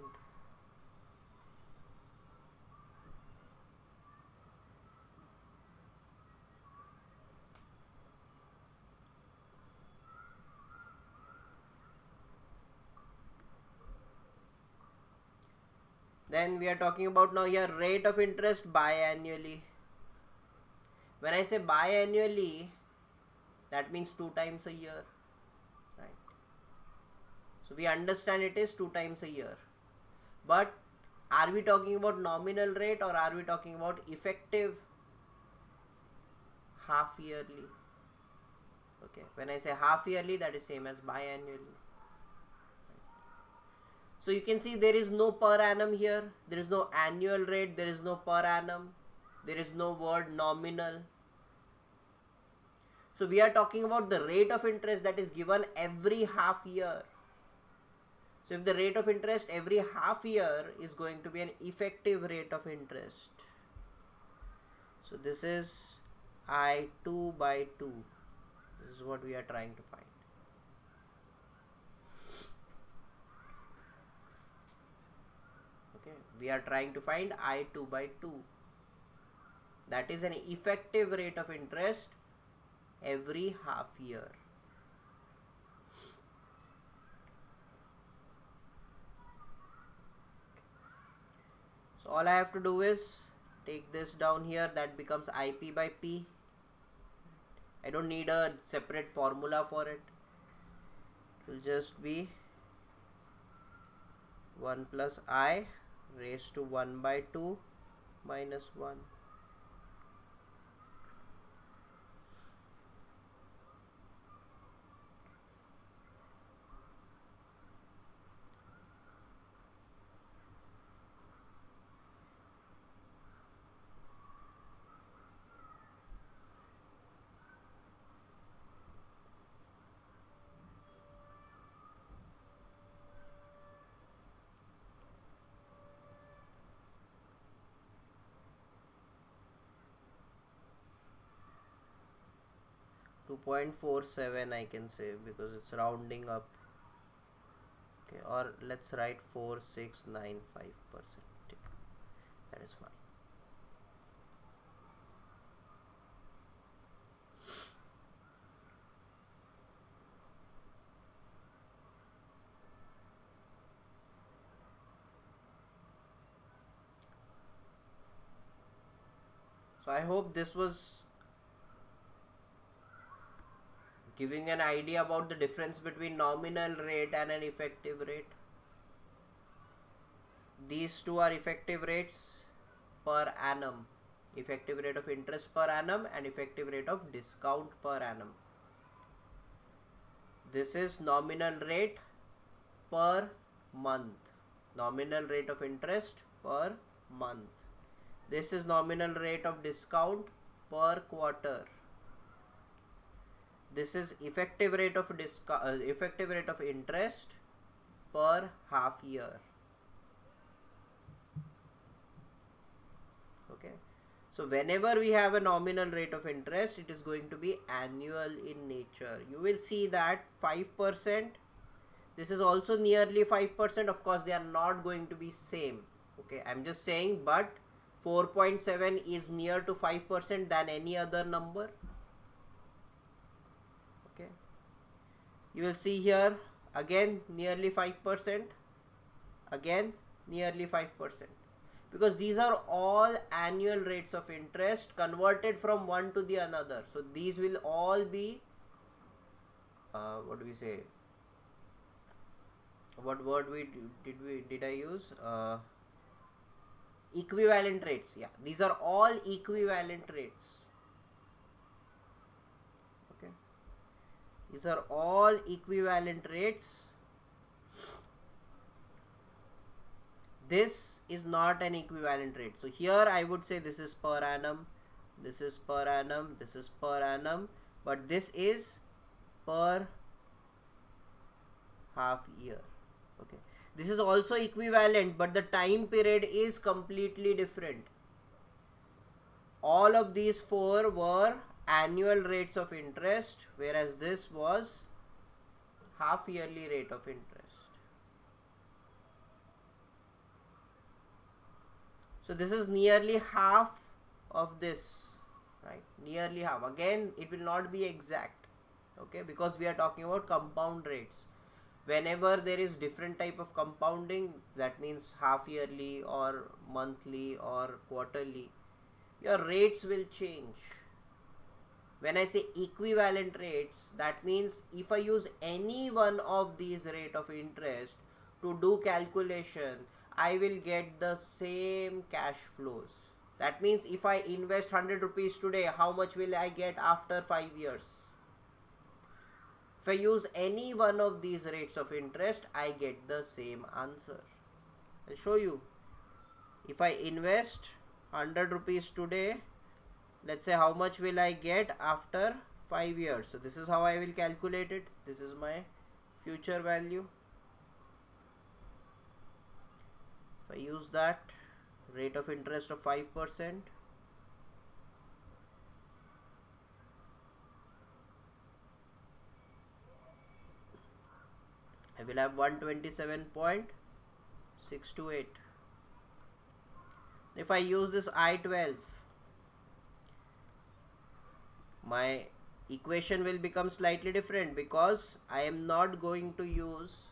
Then we are talking about now here rate of interest biannually. When I say biannually, that means 2 times a year, right? So we understand it is 2 times a year. But are we talking about nominal rate or are we talking about effective half yearly? Okay, when I say half yearly, that is same as biannually. So you can see there is no per annum here. There is no annual rate. There is no per annum. There is no word nominal. So we are talking about the rate of interest that is given every half year. So if the rate of interest every half year is going to be an effective rate of interest. So this is I2 by 2. This is what we are trying to find. Okay, we are trying to find I2 by 2. That is an effective rate of interest every half year. So all I have to do is take this down here, that becomes IP by P. I don't need a separate formula for it. It will just be 1 plus I raised to 1 by 2 minus 1. .47 I can say because it's rounding up. Okay, or let's write 4695%. That is fine. So I hope this was giving an idea about the difference between nominal rate and an effective rate. These two are effective rates per annum. Effective rate of interest per annum and effective rate of discount per annum. This is nominal rate per month. Nominal rate of interest per month. This is nominal rate of discount per quarter. This is effective rate of interest per half year. Okay, so whenever we have a nominal rate of interest, it is going to be annual in nature. You will see that 5%. This is also nearly 5%. Of course, they are not going to be same. Okay, I'm just saying, but 4.7 is near to 5% than any other number. Okay, you will see here again nearly 5%, again nearly 5%. because these are all annual rates of interest converted from one to the another. So these will all be what do we say, what word did I use, equivalent rates. Yeah, these are all equivalent rates. Okay, these are all equivalent rates. This is not an equivalent rate. So here I would say this is per annum, this is per annum, this is per annum, but this is per half year. Okay, this is also equivalent, but the time period is completely different. All of these four were annual rates of interest, whereas this was half yearly rate of interest. So this is nearly half of this, right? Nearly half. Again, it will not be exact, okay, because we are talking about compound rates. Whenever there is different type of compounding, that means half yearly or monthly or quarterly, your rates will change. When I say equivalent rates, that means if I use any one of these rate of interest to do calculation, I will get the same cash flows. That means if I invest 100 rupees today, how much will I get after 5 years? If I use any one of these rates of interest, I get the same answer. I'll show you. If I invest 100 rupees today, let's say how much will I get after 5 years. So this is how I will calculate it. This is my future value. If I use that rate of interest of 5%, I will have 127.628. If I use this I-12, my equation will become slightly different, because I am not going to use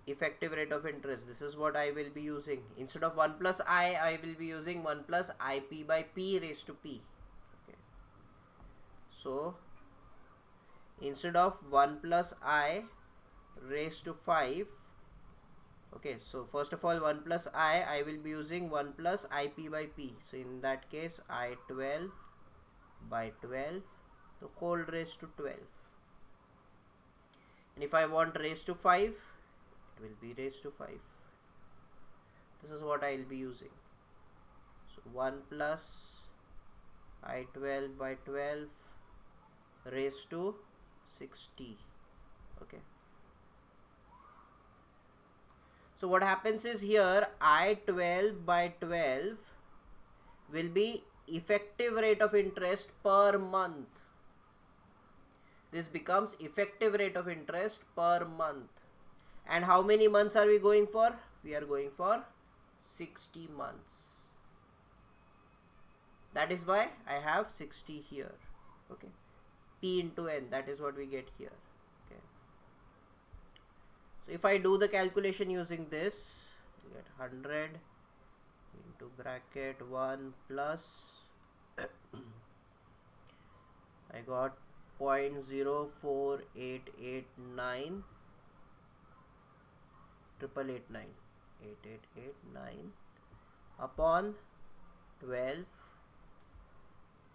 effective rate of interest. This is what I will be using. Instead of 1 plus I will be using 1 plus IP by P raised to P. Okay. So instead of 1 plus I raised to 5, okay, so first of all 1 plus I will be using 1 plus IP by P. So in that case I12 by 12, the whole raised to 12. And if I want raised to 5, it will be raised to 5. This is what I will be using. So 1 plus I12 by 12 raised to 60. Okay. So what happens is here I12 by 12 will be effective rate of interest per month. This becomes effective rate of interest per month. And how many months are we going for? We are going for 60 months. That is why I have 60 here. Okay. P into N, that is what we get here. Okay. So if I do the calculation using this, we get 100 into bracket 1 plus I got 0.04889 8889 upon 12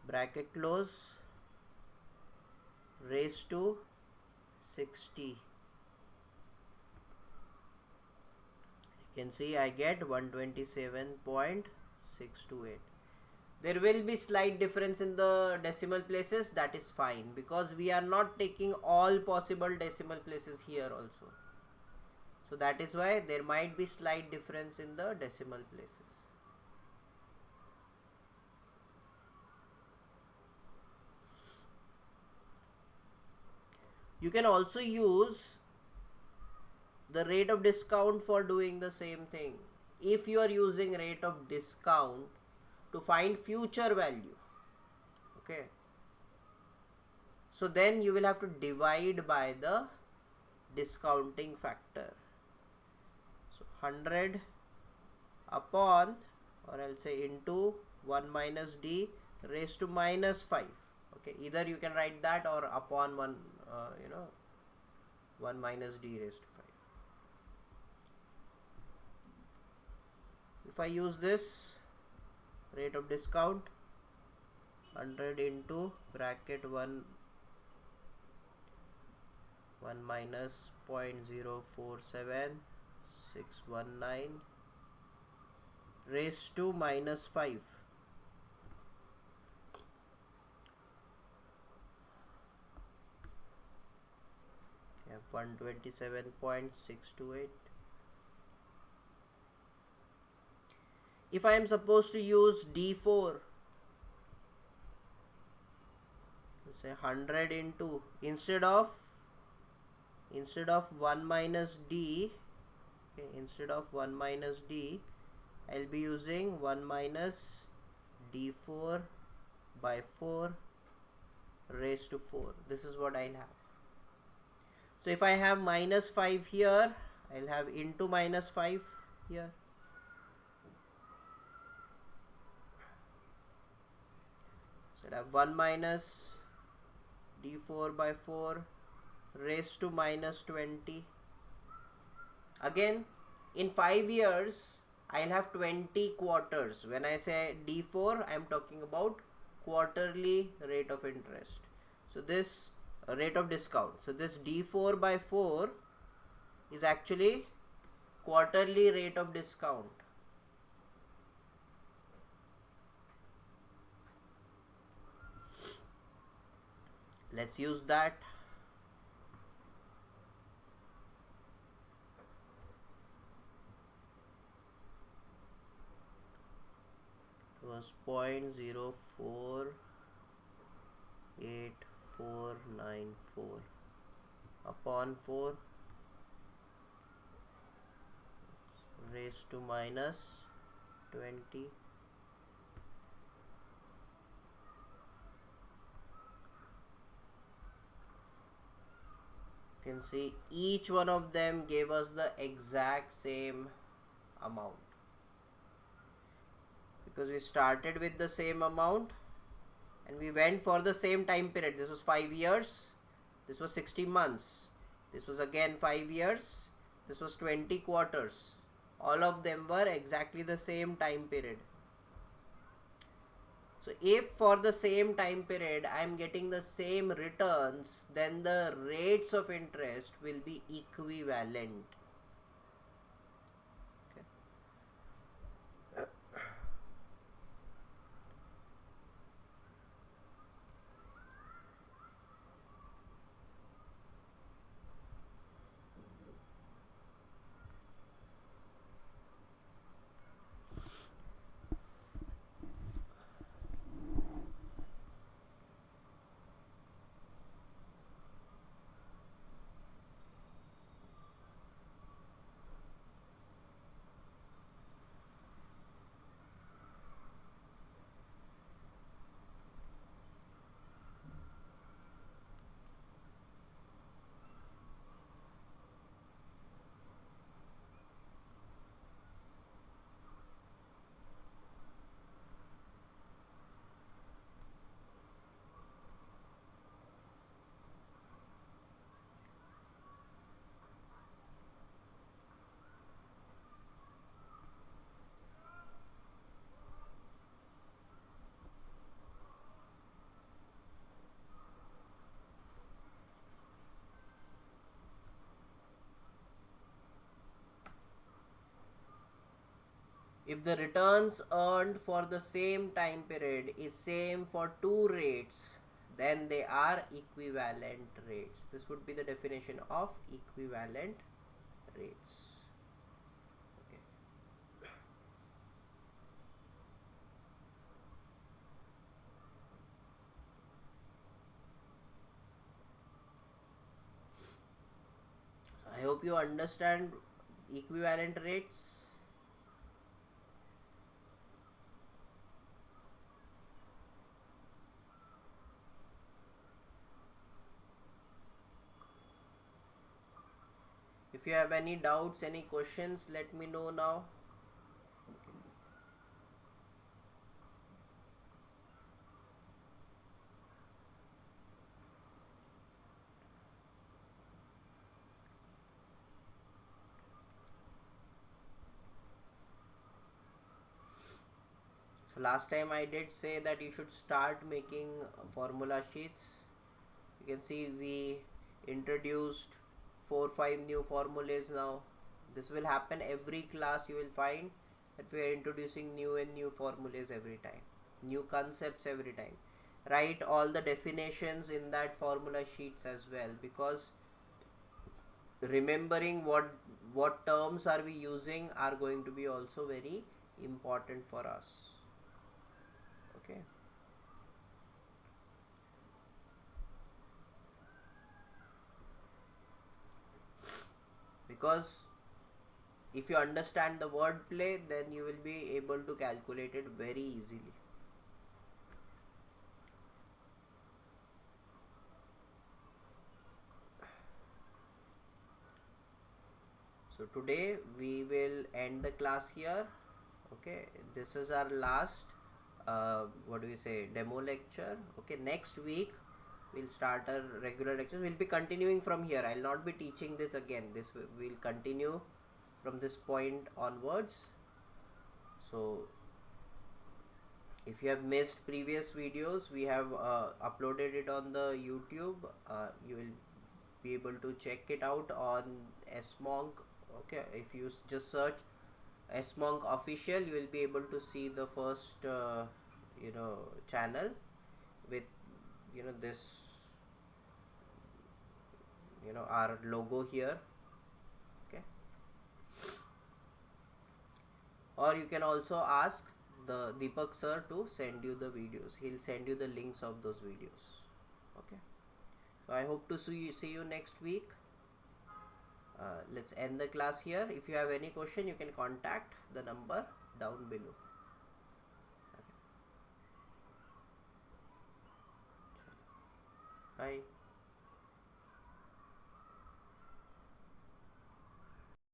bracket close raised to 60. You can see I get 127.628. There will be slight difference in the decimal places. That is fine, because we are not taking all possible decimal places here also. So that is why there might be slight difference in the decimal places. You can also use the rate of discount for doing the same thing. If you are using rate of discount to find future value, okay, so then you will have to divide by the discounting factor. So 100 upon, or I'll say into 1 minus d raised to minus 5. Okay, either you can write that or upon 1, 1 minus d raised to 5. If I use this rate of discount, 100 into bracket 1 minus 0.047619 raised to minus 5. We have 127.628. If I am supposed to use D4, let's say 100 into, instead of 1 minus d, okay, instead of 1 minus d, I'll be using 1 minus d4 by 4 raised to 4. This is what I'll have. So if I have minus 5 here, I'll have into minus 5 here. So I'll have 1 minus d4 by 4 raised to minus 20. Again, in 5 years, I'll have 20 quarters. When I say D4, I'm talking about quarterly rate of interest. So this rate of discount. So this D4 by 4 is actually quarterly rate of discount. Let's use that. It was 0.048494 upon 4 raised to minus 20. You can see each one of them gave us the exact same amount, because we started with the same amount and we went for the same time period. This was 5 years, this was 60 months, this was again 5 years, this was 20 quarters. All of them were exactly the same time period. So if for the same time period I am getting the same returns, then the rates of interest will be equivalent. If the returns earned for the same time period is same for two rates, then they are equivalent rates. This would be the definition of equivalent rates. Okay. So I hope you understand equivalent rates. If you have any doubts, any questions, let me know now. So last time I did say that you should start making formula sheets. You can see we introduced 4-5 new formulas now. This will happen every class. You will find that we are introducing new and new formulas every time, new concepts every time. Write all the definitions in that formula sheets as well, because remembering what terms are we using are going to be also very important for us. Okay. Because if you understand the wordplay, then you will be able to calculate it very easily. So today we will end the class here. Okay, this is our last what do we say, demo lecture. Okay, next week we'll start our regular lectures. We'll be continuing from here. I'll not be teaching this again. This will continue from this point onwards. So if you have missed previous videos, we have uploaded it on the YouTube. You will be able to check it out on S.MONK. Okay, if you just search S.MONK official, you will be able to see the first channel with this our logo here. Okay, or you can also ask the Deepak sir to send you the videos. He'll send you the links of those videos. Okay, so I hope to see you next week. Let's end the class here. If you have any question, you can contact the number down below. Okay. Bye.